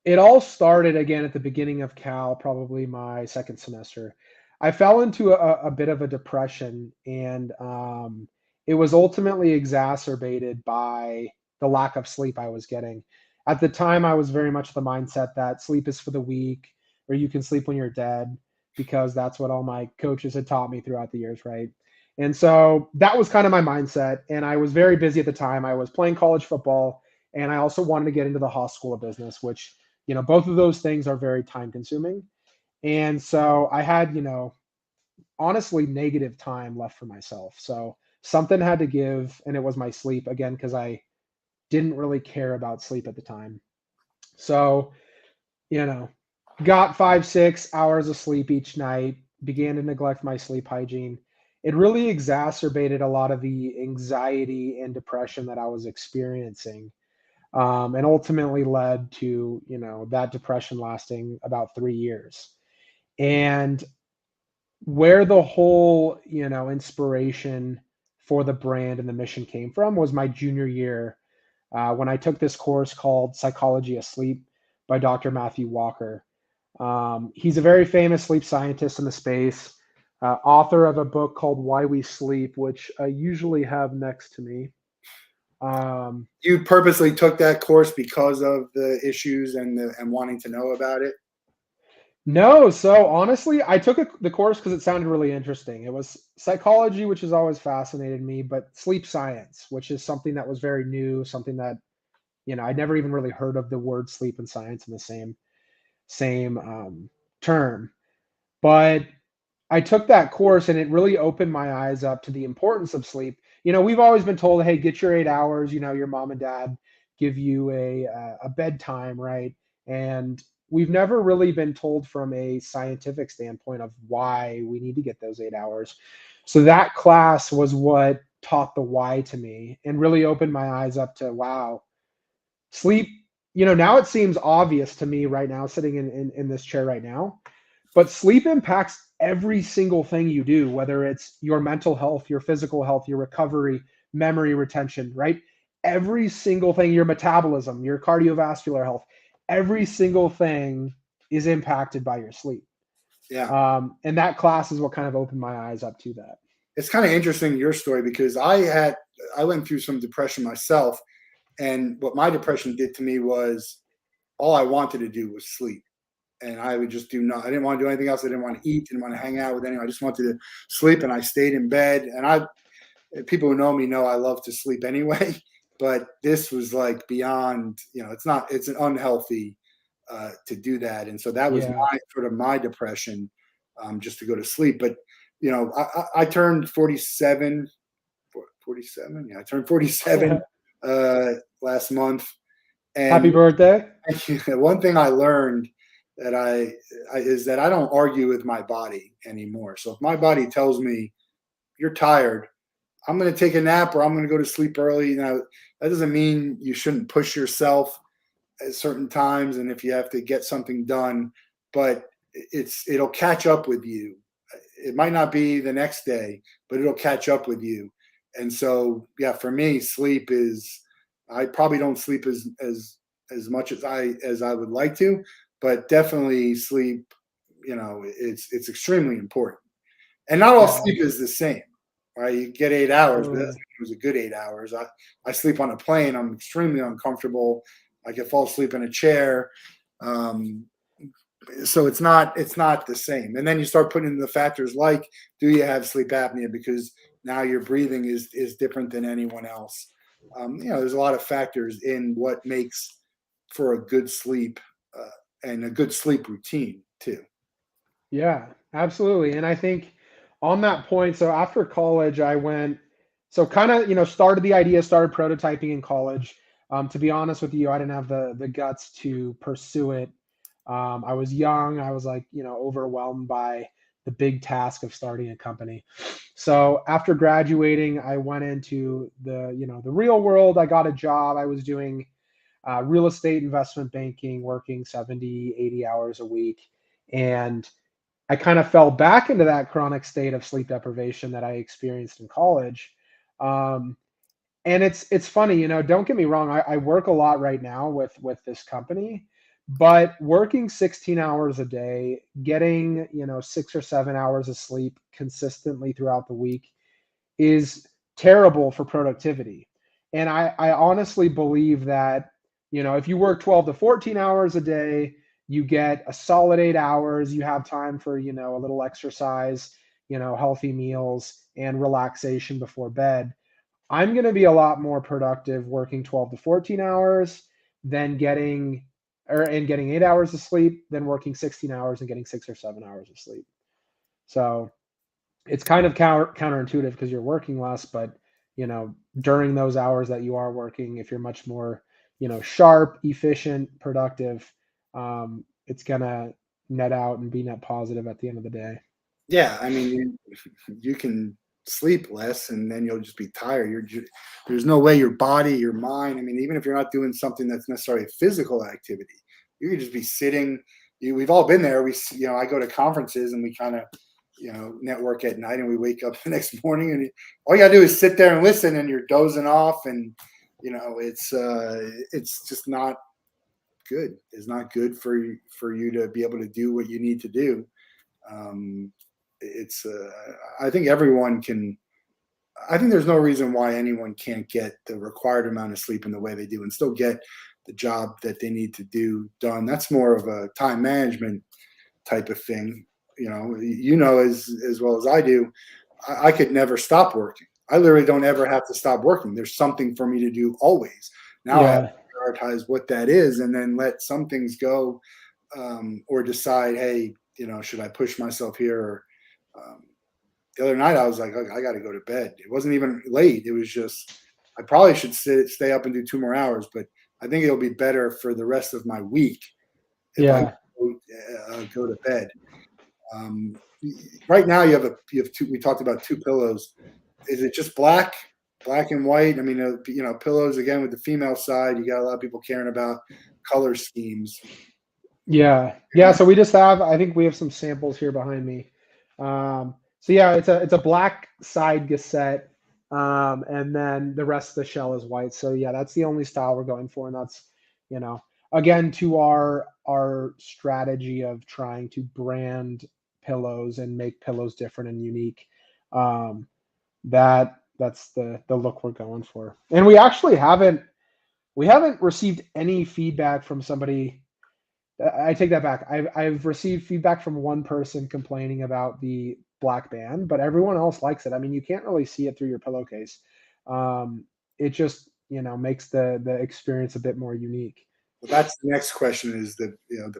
it all started again at the beginning of Cal, probably my second semester. I fell into a bit of a depression, and it was ultimately exacerbated by the lack of sleep I was getting. At the time, I was very much the mindset that sleep is for the weak, or you can sleep when you're dead. because that's what all my coaches had taught me throughout the years, right? And so that was kind of my mindset. And I was very busy at the time. I was playing college football, and I also wanted to get into the Haas School of Business, which, both of those things are very time consuming. And so I had, honestly negative time left for myself. So something had to give, and it was my sleep again, because I didn't really care about sleep at the time. So, you know, got 5, 6 hours of sleep each night, began to neglect my sleep hygiene. It really exacerbated a lot of the anxiety and depression that I was experiencing, and ultimately led to, that depression lasting about 3 years. And where the whole, inspiration for the brand and the mission came from was my junior year, when I took this course called Psychology of Sleep by Dr. Matthew Walker. He's a very famous sleep scientist in the space, author of a book called Why We Sleep, which I usually have next to me. You purposely took that course because of the issues and wanting to know about it? No, so honestly, I took the course because it sounded really interesting. It was psychology, which has always fascinated me, but sleep science, which is something that was very new, something that, I'd never even really heard of the word sleep and science in the same term. But I took that course and it really opened my eyes up to the importance of sleep. We've always been told, hey, get your 8 hours. Your mom and dad give you a bedtime, right? And we've never really been told from a scientific standpoint of why we need to get those 8 hours. So that class was what taught the why to me and really opened my eyes up to, wow, sleep. Now it seems obvious to me right now, sitting in this chair right now, but sleep impacts every single thing you do, whether it's your mental health, your physical health, your recovery, memory retention, right? Every single thing, your metabolism, your cardiovascular health, every single thing is impacted by your sleep. Yeah. And that class is what kind of opened my eyes up to that. It's kind of interesting, your story, because I went through some depression myself. And what my depression did to me was all I wanted to do was sleep. And I would just do I didn't want to do anything else. I didn't want to eat, didn't want to hang out with anyone. I just wanted to sleep, and I stayed in bed. And people who know me know I love to sleep anyway, but this was like beyond, it's an unhealthy to do that. And so that was Yeah. my depression, just to go to sleep. But, I turned 47. Yeah, I turned 47 last month. And Happy birthday. one thing I learned that is that I don't argue with my body anymore. So if my body tells me you're tired, I'm going to take a nap or I'm going to go to sleep early. Now, that doesn't mean you shouldn't push yourself at certain times, and if you have to get something done, but it'll catch up with you. It might not be the next day, but it'll catch up with you. And so, yeah, for me, sleep is, I probably don't sleep as much as I would like to, but definitely sleep, it's extremely important. And not all Yeah, sleep is the same, right? You get 8 hours, but absolutely. it was a good 8 hours. I sleep on a plane. I'm extremely uncomfortable. I can fall asleep in a chair. So it's not the same. And then you start putting in the factors like, do you have sleep apnea? Because now your breathing is different than anyone else. There's a lot of factors in what makes for a good sleep, and a good sleep routine too. Yeah, absolutely. And I think on that point, so after college, I went, so kind of, started the idea, started prototyping in college. To be honest with you, I didn't have the guts to pursue it. I was young. I was like, overwhelmed by the big task of starting a company. So after graduating, I went into the real world. I got a job. I was doing real estate investment banking, working 70, 80 hours a week. And I kind of fell back into that chronic state of sleep deprivation that I experienced in college. Um, and it's funny, don't get me wrong. I work a lot right now with this company, but working 16 hours a day, getting, 6 or 7 hours of sleep consistently throughout the week is terrible for productivity. And I honestly believe that, if you work 12 to 14 hours a day, you get a solid 8 hours. You have time for, a little exercise, healthy meals and relaxation before bed. I'm going to be a lot more productive working 12 to 14 hours than getting 8 hours of sleep than working 16 hours and getting 6 or 7 hours of sleep. So it's kind of counterintuitive because you're working less, but during those hours that you are working, if you're much more, sharp, efficient, productive, it's gonna net out and be net positive at the end of the day. Yeah, I mean, you can sleep less, and then you'll just be tired. There's no way your body, your mind. I mean, even if you're not doing something that's necessarily a physical activity, you could just be sitting. We've all been there. I go to conferences and we kind of, network at night, and we wake up the next morning, and all you gotta do is sit there and listen, and you're dozing off, and it's just not good. It's not good for you to be able to do what you need to do. Um, it's I think everyone can. I think there's no reason why anyone can't get the required amount of sleep in the way they do and still get the job that they need to do done. That's more of a time management type of thing. As well as I do, I could never stop working. I literally don't ever have to stop working. There's something for me to do always. Now I have Yeah, to prioritize what that is, and then let some things go, or decide, hey, should I push myself here? Or the other night I was like, I got to go to bed. It wasn't even late. It was just I probably should stay up and do 2 more hours, but I think it'll be better for the rest of my week if I yeah, go to bed. Um, right now you have two. We talked about two pillows. Is it just black and white? I mean, pillows again with the female side. You got a lot of people caring about color schemes. yeah. So we just have. I think we have some samples here behind me. So yeah, it's a black side cassette, and then the rest of the shell is white. So yeah, that's the only style we're going for, and that's you know again to our strategy of trying to brand pillows and make pillows different and unique. Um, that's the look we're going for, and we haven't received any feedback from somebody. I take that back. I've received feedback from one person complaining about the black band, but everyone else likes it. I mean, you can't really see it through your pillowcase. It just makes the experience a bit more unique. Well, that's the next question: is the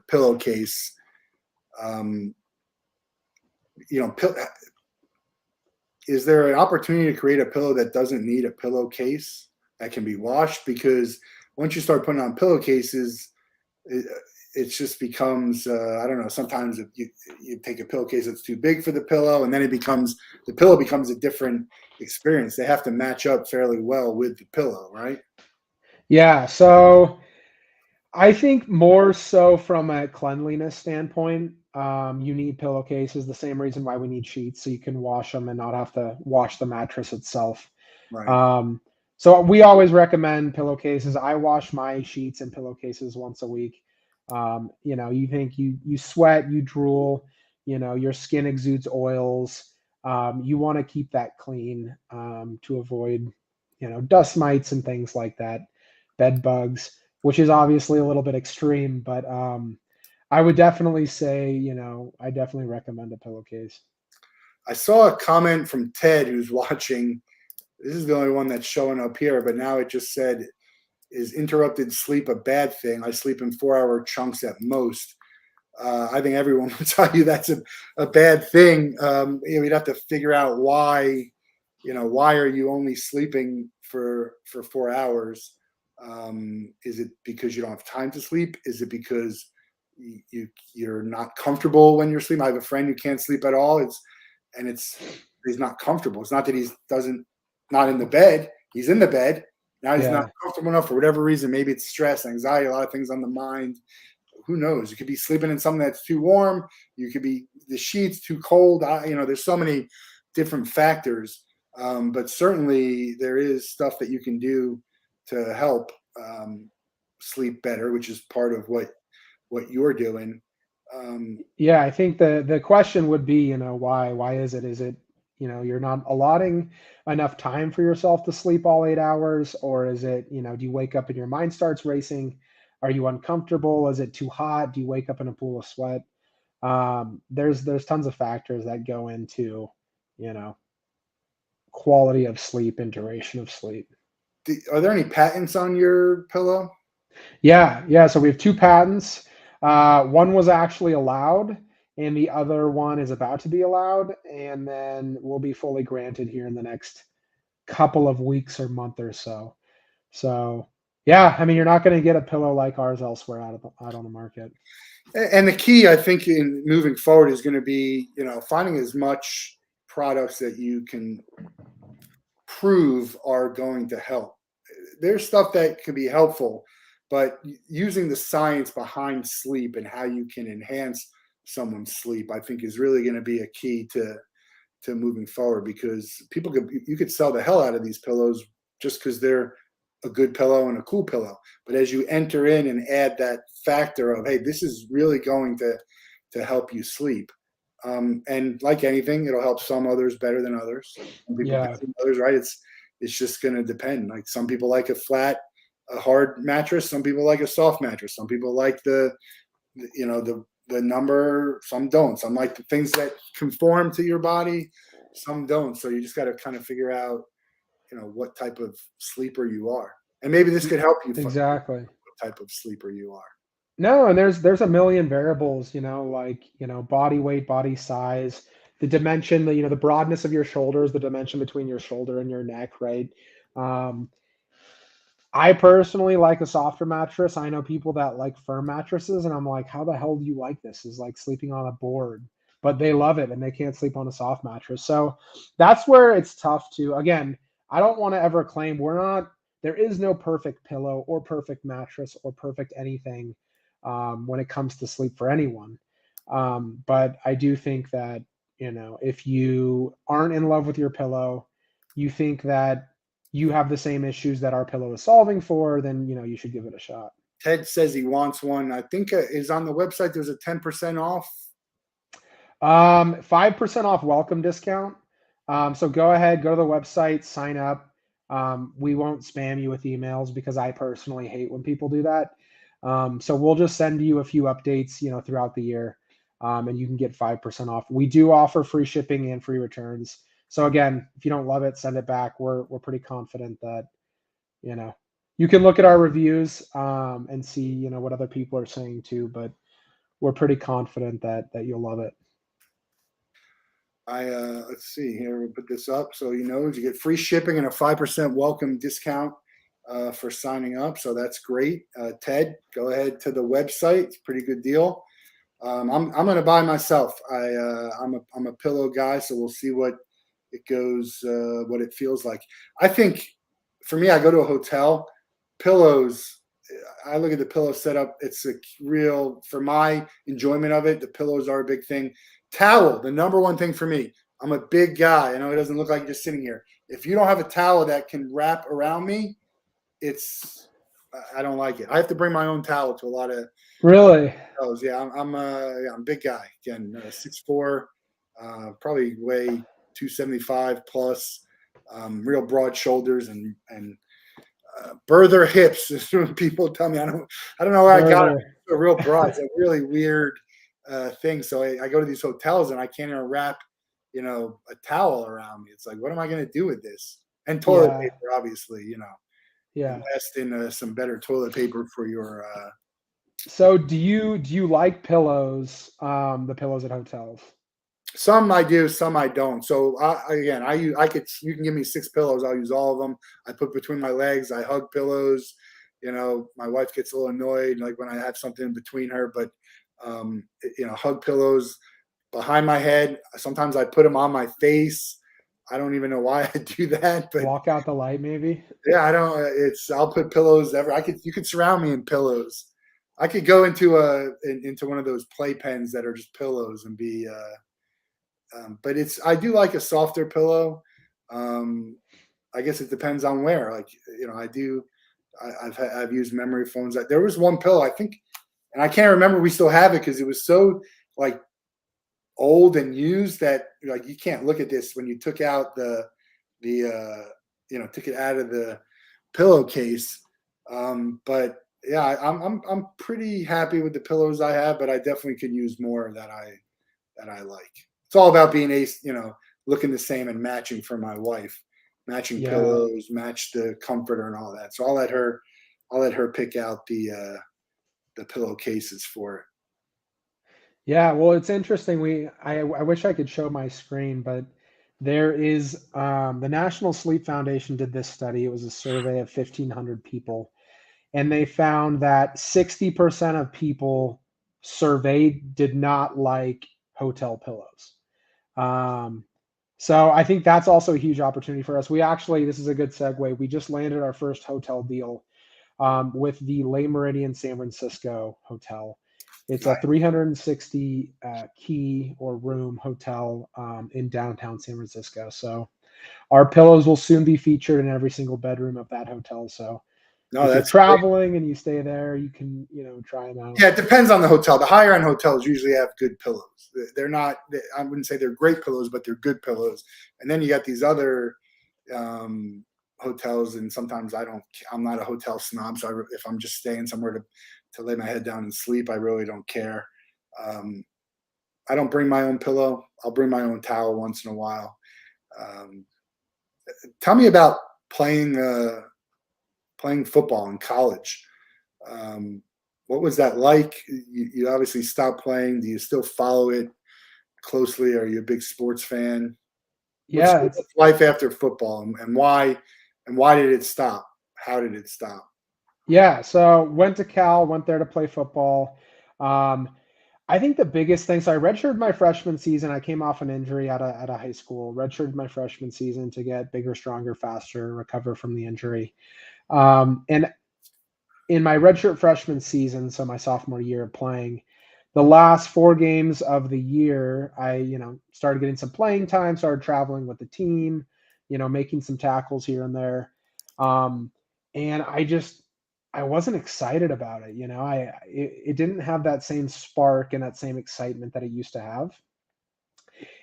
pillowcase? Um, you know, pill, is there an opportunity to create a pillow that doesn't need a pillowcase that can be washed? Because once you start putting on pillowcases, it, it just becomes I don't know. Sometimes if you take a pillowcase that's too big for the pillow, and then the pillow becomes a different experience. They have to match up fairly well with the pillow, right? Yeah, so I think more so from a cleanliness standpoint, you need pillowcases. The same reason why we need sheets, so you can wash them and not have to wash the mattress itself. Right. Um, so we always recommend pillowcases. I wash my sheets and pillowcases once a week. You think you sweat, you drool, your skin exudes oils. You want to keep that clean to avoid, dust mites and things like that, bed bugs, which is obviously a little bit extreme, but I would definitely say, I definitely recommend a pillowcase. I saw a comment from Ted who's watching. This is the only one that's showing up here, but now it just said, "Is interrupted sleep a bad thing? I sleep in 4 hour chunks at most." I think everyone would tell you that's a bad thing. We'd have to figure out why. Why are you only sleeping for 4 hours? Is it because you don't have time to sleep? Is it because you're not comfortable when you're sleeping? I have a friend who can't sleep at all. It's he's not comfortable. It's not that he's doesn't not in the bed. He's in the bed. Now he's not Yeah. comfortable enough for whatever reason. Maybe it's stress, anxiety, a lot of things on the mind. Who knows? You could be sleeping in something that's too warm. You could be the sheets too cold. There's so many different factors. But certainly there is stuff that you can do to help sleep better, which is part of what you're doing. Um, Yeah, I think the question would be, why is it? Is it, you're not allotting enough time for yourself to sleep all 8 hours, or is it, do you wake up and your mind starts racing? Are you uncomfortable? Is it too hot? Do you wake up in a pool of sweat? There's tons of factors that go into, you know, quality of sleep and duration of sleep. Are there any patents on your pillow? Yeah, yeah. So we have two patents. One was actually allowed, and the other one is about to be allowed, and then will be fully granted here in the next couple of weeks or month or so. So, yeah, I mean, you're not going to get a pillow like ours elsewhere out on the market. And the key, I think, in moving forward is going to be, finding as much products that you can prove are going to help. There's stuff that could be helpful, but using the science behind sleep and how you can enhance someone's sleep, I think, is really going to be a key to moving forward, because you could sell the hell out of these pillows just because they're a good pillow and a cool pillow. But as you enter in and add that factor of, hey, this is really going to help you sleep. And like anything, it'll help some others better than others. Some people better Yeah, than others, right? It's just going to depend. Like some people like a hard mattress. Some people like a soft mattress. Some people like the number. Some don't. Some like the things that conform to your body. Some don't. So you just got to kind of figure out, what type of sleeper you are, and maybe this e- could help you find exactly. what type of sleeper you are. No, and there's a million variables, like, body weight, body size, the dimension, the broadness of your shoulders, the dimension between your shoulder and your neck, right? Um, I personally like a softer mattress. I know people that like firm mattresses, and I'm like, how the hell do you like this? Is like sleeping on a board, but they love it and they can't sleep on a soft mattress. So that's where it's tough to, again, I don't want to ever claim there is no perfect pillow or perfect mattress or perfect anything when it comes to sleep for anyone. But I do think that, if you aren't in love with your pillow, you think that you have the same issues that our pillow is solving for, then you should give it a shot. Ted says he wants one. I think is on the website. There's a 10% off. 5% off welcome discount. So go ahead, go to the website, sign up. We won't spam you with emails because I personally hate when people do that. So we'll just send you a few updates, throughout the year, and you can get 5% off. We do offer free shipping and free returns. So again, if you don't love it, send it back. We're pretty confident that, you know, you can look at our reviews and see, what other people are saying too, but we're pretty confident that you'll love it. Let's see here. We'll put this up so you get free shipping and a 5% welcome discount for signing up. So that's great. Ted, go ahead to the website. It's a pretty good deal. I'm going to buy myself. I'm a pillow guy, so we'll see what it goes, what it feels like. I think for me, I go to a hotel. Pillows. I look at the pillow setup. It's a real, for my enjoyment of it. The pillows are a big thing. Towel, the number one thing for me. I'm a big guy. I know it doesn't look like you're just sitting here. If you don't have a towel that can wrap around me, I don't like it. I have to bring my own towel to a lot of Really? those. Yeah, I'm a big guy. Again, 6'4", probably weigh 275 plus, real broad shoulders and Burther hips. People tell me I don't know where I got it. Further. It's a real broad. It's a really weird thing. So I go to these hotels and I can't even wrap, a towel around me. It's like, what am I going to do with this? And toilet Yeah, paper, obviously. yeah. Invest in some better toilet paper for your. So do you like pillows? The pillows at hotels. Some I do, some I don't. So again, you can give me 6 pillows, I'll use all of them. I put between my legs. I hug pillows. My wife gets a little annoyed like when I have something in between her, but hug pillows behind my head. Sometimes I put them on my face. I don't even know why I do that, but Block out the light, maybe. yeah, I don't. I'll put pillows ever. You could surround me in pillows. I could go into one of those playpens that are just pillows and be. But I do like a softer pillow. Um, I guess it depends on where. Like I do. I've used memory foams. There was one pillow I think, and I can't remember. We still have it because it was so like old and used that like you can't look at this when you took out the took it out of the pillowcase. But Yeah, I'm pretty happy with the pillows I have, but I definitely could use more that I like. It's all about being looking the same and matching for my wife, matching Yeah. pillows, match the comforter and all that. So I'll let her pick out the pillowcases for it. Yeah, well, it's interesting. I wish I could show my screen, but there is the National Sleep Foundation did this study. It was a survey of 1,500 people, and they found that 60% of people surveyed did not like hotel pillows. Um, so I think that's also a huge opportunity for us. We actually, this is a good segue. We just landed our first hotel deal with the Le Meridian San Francisco Hotel. It's a Nice. 360 key or room hotel in downtown San Francisco. So our pillows will soon be featured in every single bedroom of that hotel. So No, if you're that's great. traveling and you stay there, you can, try them out. Yeah, it depends on the hotel. The higher end hotels usually have good pillows. They're not. I wouldn't say they're great pillows, but they're good pillows. And then you got these other um, hotels, and sometimes I don't. I'm not a hotel snob, so if I'm just staying somewhere to lay my head down and sleep, I really don't care. Um, I don't bring my own pillow. I'll bring my own towel once in a while. Um, Tell me about playing football in college. Um, what was that like? You obviously stopped playing. Do you still follow it closely? Are you a big sports fan? What's Yeah, it's life after football, and why? And why did it stop? How did it stop? yeah. So went to Cal, went there to play football. Um, I think the biggest thing, so I redshirted my freshman season. I came off an injury at a high school, redshirted my freshman season to get bigger, stronger, faster, recover from the injury. And in my redshirt freshman season, so my sophomore year of playing, the last 4 games of the year, I, started getting some playing time, started traveling with the team, making some tackles here and there. Um, and I wasn't excited about it. It didn't have that same spark and that same excitement that it used to have.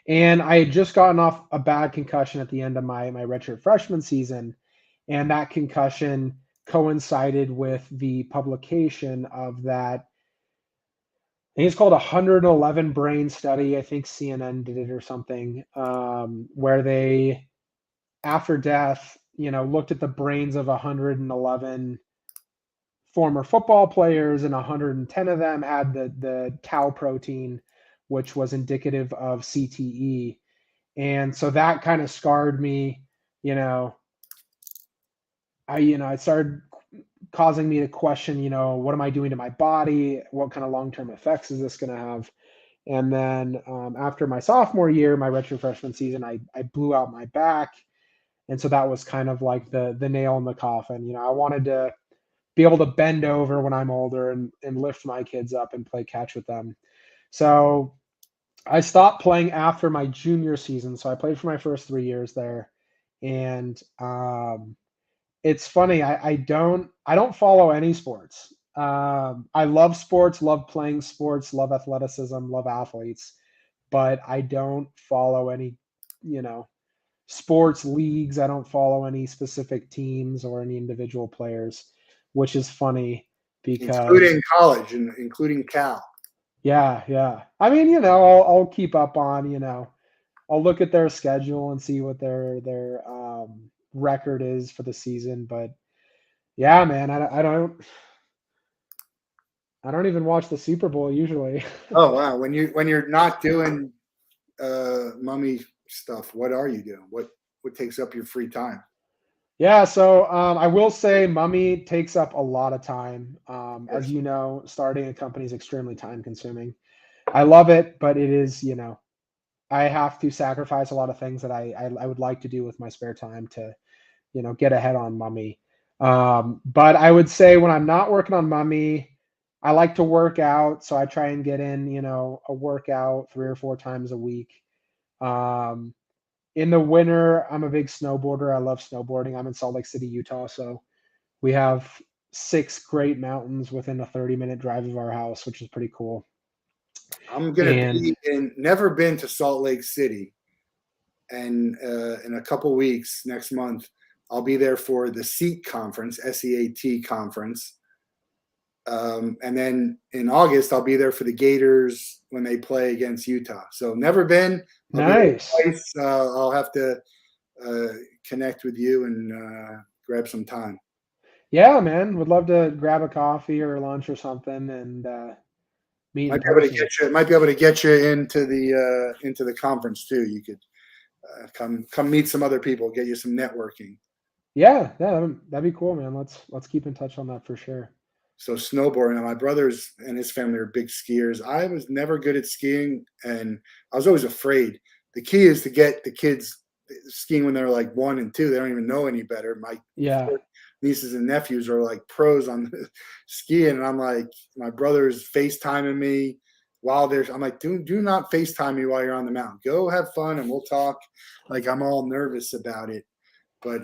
And I had just gotten off a bad concussion at the end of my redshirt freshman season, and that concussion coincided with the publication of that. I think it's called 111 brain study. I think CNN did it or something, where they, after death, looked at the brains of 111 former football players, and 110 of them had the tau protein, which was indicative of CTE. And so that kind of scarred me. You know, it started causing me to question, what am I doing to my body? What kind of long-term effects is this going to have? And then after my sophomore year, my redshirt freshman season, I blew out my back. And so that was kind of like the nail in the coffin. I wanted to be able to bend over when I'm older and lift my kids up and play catch with them. So I stopped playing after my junior season. So I played for my first 3 years there. And it's funny. I don't follow any sports. I love sports, love playing sports, love athleticism, love athletes, but I don't follow any, you know, sports leagues. I don't follow any specific teams or any individual players, which is funny because Including college and including Cal. yeah, yeah. I mean, I'll keep up on, I'll look at their schedule and see what their record is for the season, but yeah, man, I don't even watch the Super Bowl usually. Oh wow! When you're not doing mummy stuff, what are you doing? What takes up your free time? Yeah, so I will say Mummy takes up a lot of time. Of As course. you know, starting a company is extremely time consuming. I love it, but it is, I have to sacrifice a lot of things that I would like to do with my spare time to, get ahead on Mummy. But I would say when I'm not working on Mummy, I like to work out, so I try and get in, a workout 3 or 4 times a week. Um, in the winter, I'm a big snowboarder. I love snowboarding. I'm in Salt Lake City, Utah, so we have 6 great mountains within a 30-minute drive of our house, which is pretty cool. I'm gonna And be in. Never been to Salt Lake City, and in a couple weeks next month, I'll be there for the SEAT conference, SEAT conference. And then in August, I'll be there for the Gators when they play against Utah. So never been. I'll be there Nice. twice. I'll have to connect with you and grab some time. Yeah, man. Would love to grab a coffee or lunch or something and meet in person. Might be able to get you into the conference too. You could come meet some other people, get you some networking. Yeah, yeah, that'd be cool, man. Let's keep in touch on that for sure. So snowboarding. Now, my brothers and his family are big skiers. I was never good at skiing, and I was always afraid. The key is to get the kids skiing when they're like 1 and 2. They don't even know any better. My Yeah. nieces and nephews are like pros on skiing, and I'm like, my brother's FaceTiming me while there's. I'm like, do not FaceTime me while you're on the mountain. Go have fun, and we'll talk. Like I'm all nervous about it, but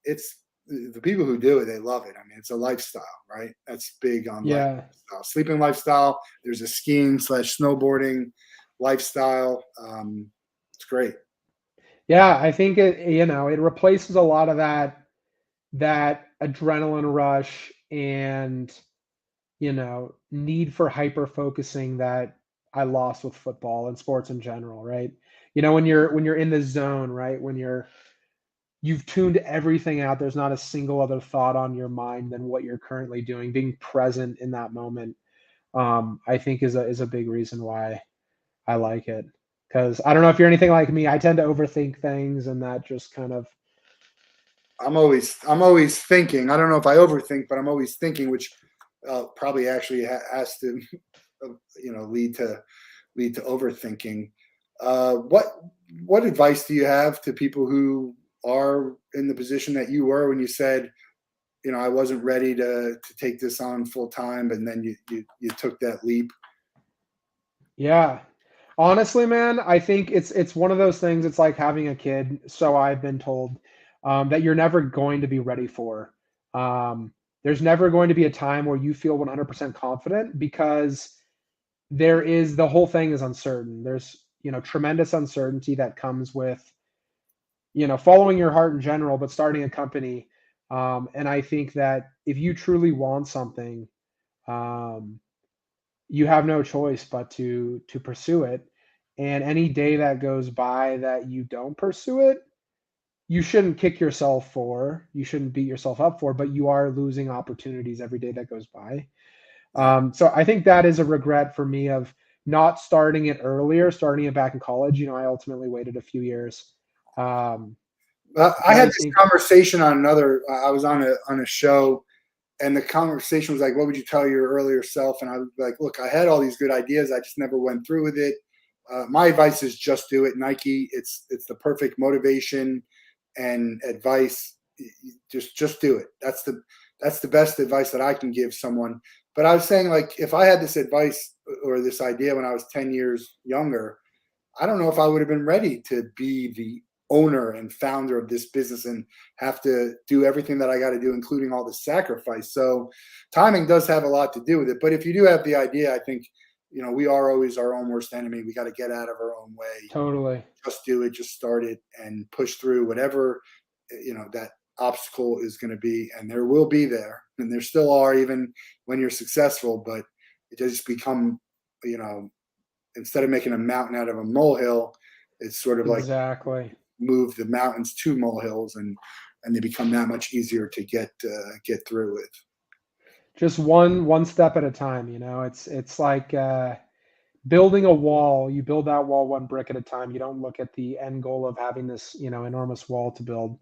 it's the people who do it, they love it. I mean, it's a lifestyle, right? That's big on Yeah. lifestyle, sleeping lifestyle. There's a skiing / snowboarding lifestyle. It's great. Yeah, I think it replaces a lot of that adrenaline rush and need for hyper focusing that I lost with football and sports in general, right? When you're in the zone, right? When you've tuned everything out, there's not a single other thought on your mind than what you're currently doing. Being present in that moment, I think is a big reason why I like it. Because I don't know if you're anything like me, I tend to overthink things, and that just kind of I'm always thinking. I don't know if I overthink, but I'm always thinking, which probably actually has to, lead to overthinking. What advice do you have to people who are in the position that you were when you said, I wasn't ready to take this on full time, and then you took that leap? yeah. Honestly, man, I think it's one of those things. It's like having a kid. So I've been told that you're never going to be ready for. There's never going to be a time where you feel 100% confident because the whole thing is uncertain. There's tremendous uncertainty that comes with following your heart in general, but starting a company. And I think that if you truly want something, um, you have no choice but to pursue it. And any day that goes by that you don't pursue it, you shouldn't kick yourself for, you shouldn't beat yourself up for, but you are losing opportunities every day that goes by. Yeah. So I think that is a regret for me of not starting it earlier, starting it back in college. I ultimately waited a few years. Um, I but had I this think, conversation on another. I was on a show, and the conversation was like, "What would you tell your earlier self?" And I was like, "Look, I had all these good ideas. I just never went through with it. My advice is just do it. Nike. It's the perfect motivation and advice. Just do it. That's the best advice that I can give someone." But I was saying, like, if I had this advice or this idea when I was 10 years younger, I don't know if I would have been ready to be the owner and founder of this business and have to do everything that I got to do, including all the sacrifice. So timing does have a lot to do with it. But if you do have the idea, I think, we are always our own worst enemy. We got to get out of our own way. totally. Just do it, just start it and push through whatever, that obstacle is going to be. And there will be there. And there still are, even when you're successful, but it just become, you know, instead of making a mountain out of a molehill, it's sort of like Exactly. move the mountains to molehills, and they become that much easier to get through with. Just one step at a time. It's like building a wall. You build that wall one brick at a time. You don't look at the end goal of having this enormous wall to build,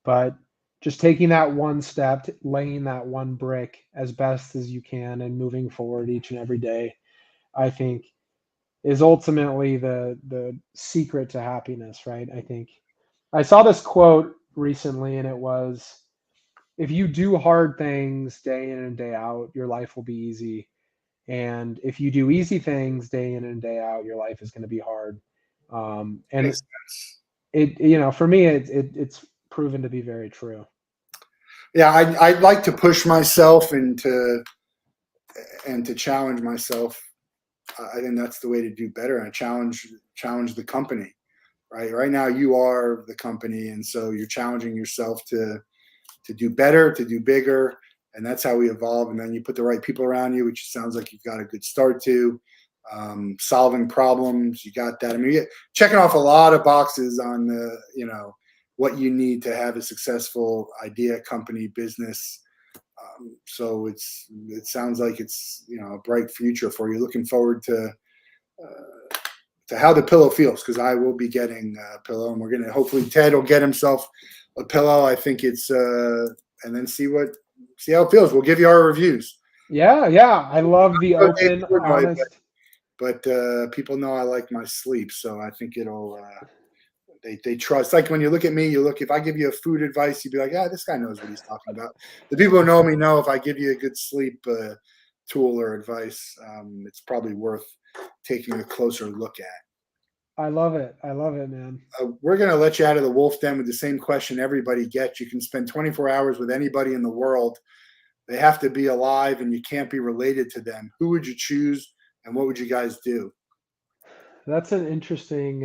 but just taking that one step, laying that one brick as best as you can, and moving forward each and every day, I think is ultimately the secret to happiness, right? I think I saw this quote recently, and it was, if you do hard things day in and day out, your life will be easy. And if you do easy things day in and day out, your life is going to be hard. And Makes sense. for me, it's proven to be very true. Yeah, I'd like to push myself and to challenge myself. I think that's the way to do better, and challenge the company. Right now, you are the company, and so you're challenging yourself to do better, to do bigger. And that's how we evolve. And then you put the right people around you, which sounds like you've got a good start to. Solving problems, you got that. I mean, you're checking off a lot of boxes on the, what you need to have a successful idea, company, business. So it sounds like it's a bright future for you. Looking forward to how the pillow feels, because I will be getting a pillow, and we're gonna hopefully Ted will get himself a pillow. I think it's and then see how it feels. We'll give you our reviews. Yeah, yeah. I love the open, honest. But people know I like my sleep, so I think it'll. They trust. Like when you look at me, if I give you a food advice, you'd be like, "Yeah, this guy knows what he's talking about." The people who know me know if I give you a good sleep tool or advice, it's probably worth taking a closer look at. I love it. I love it, man. We're going to let you out of the Wolff Den with the same question everybody gets. You can spend 24 hours with anybody in the world. They have to be alive, and you can't be related to them. Who would you choose, and what would you guys do? That's an interesting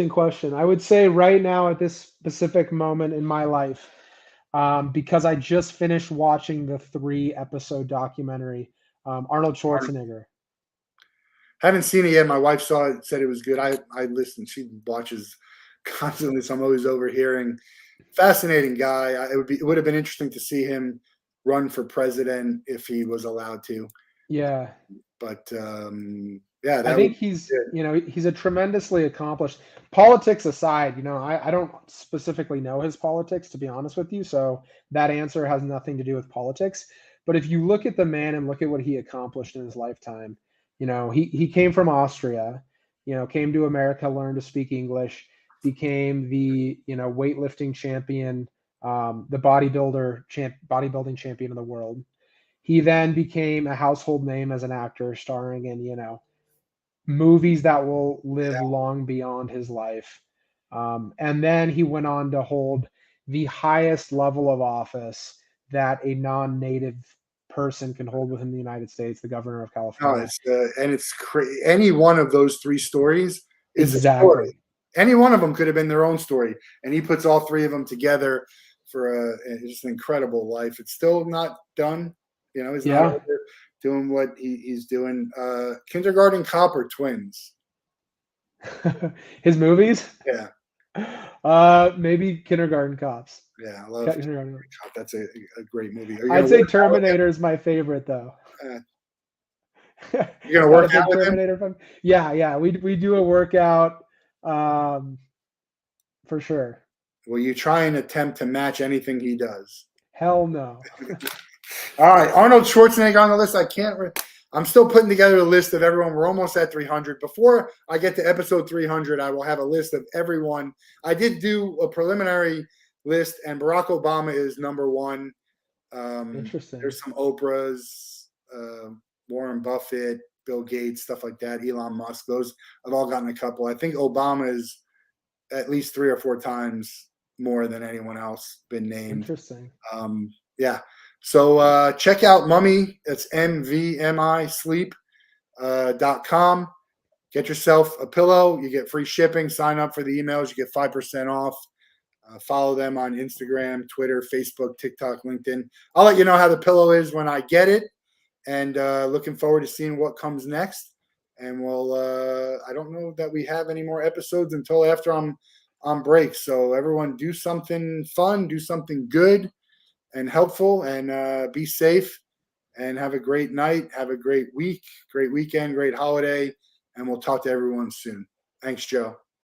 question. I would say right now at this specific moment in my life, because I just finished watching the 3-episode documentary, Arnold Schwarzenegger. Haven't seen it yet. My wife saw it, said it was good. I listened. She watches constantly, so I'm always overhearing. Fascinating guy. It would have been interesting to see him run for president if he was allowed to. Yeah. But yeah, I think he's a tremendously accomplished. Politics aside, I don't specifically know his politics, to be honest with you. So that answer has nothing to do with politics. But if you look at the man and look at what he accomplished in his lifetime, he came from Austria, came to America, learned to speak English, became the, weightlifting champion, the bodybuilding champion of the world. He then became a household name as an actor, starring in, movies that will live long beyond his life. And then he went on to hold the highest level of office that a non-native person can hold within the United States, the governor of California. It's any one of those 3 stories is a story. Any one of them could have been their own story, and he puts all 3 of them together for just an incredible life. It's still not done. He's not over doing what he's doing. Kindergarten Cop or Twins? His movies? Yeah. Maybe Kindergarten Cops. Yeah, I love Kindergarten Cop. That's a great movie. I'd say Terminator is my favorite, though. You're gonna work out with Terminator him? Yeah. We do a workout, for sure. Will you try and attempt to match anything he does? Hell no. All right, Arnold Schwarzenegger on the list. I'm still putting together a list of everyone. We're almost at 300. Before I get to episode 300, I will have a list of everyone. I did do a preliminary list, and Barack Obama is number 1. Interesting. There's some Oprahs, Warren Buffett, Bill Gates, stuff like that, Elon Musk. Those I've all gotten a couple. I think Obama is at least 3 or 4 times more than anyone else been named. Interesting. Yeah. So check out muh-mee. That's MVMI sleep.com. Get yourself a pillow. You get free shipping. Sign up for the emails. You get 5% off. Follow them on Instagram, Twitter, Facebook, TikTok, LinkedIn. I'll let you know how the pillow is when I get it. And looking forward to seeing what comes next. And I don't know that we have any more episodes until after I'm on break. So everyone do something fun, do something good and helpful, and be safe, and have a great night. Have a great week, great weekend, great holiday. And we'll talk to everyone soon. Thanks, Joe.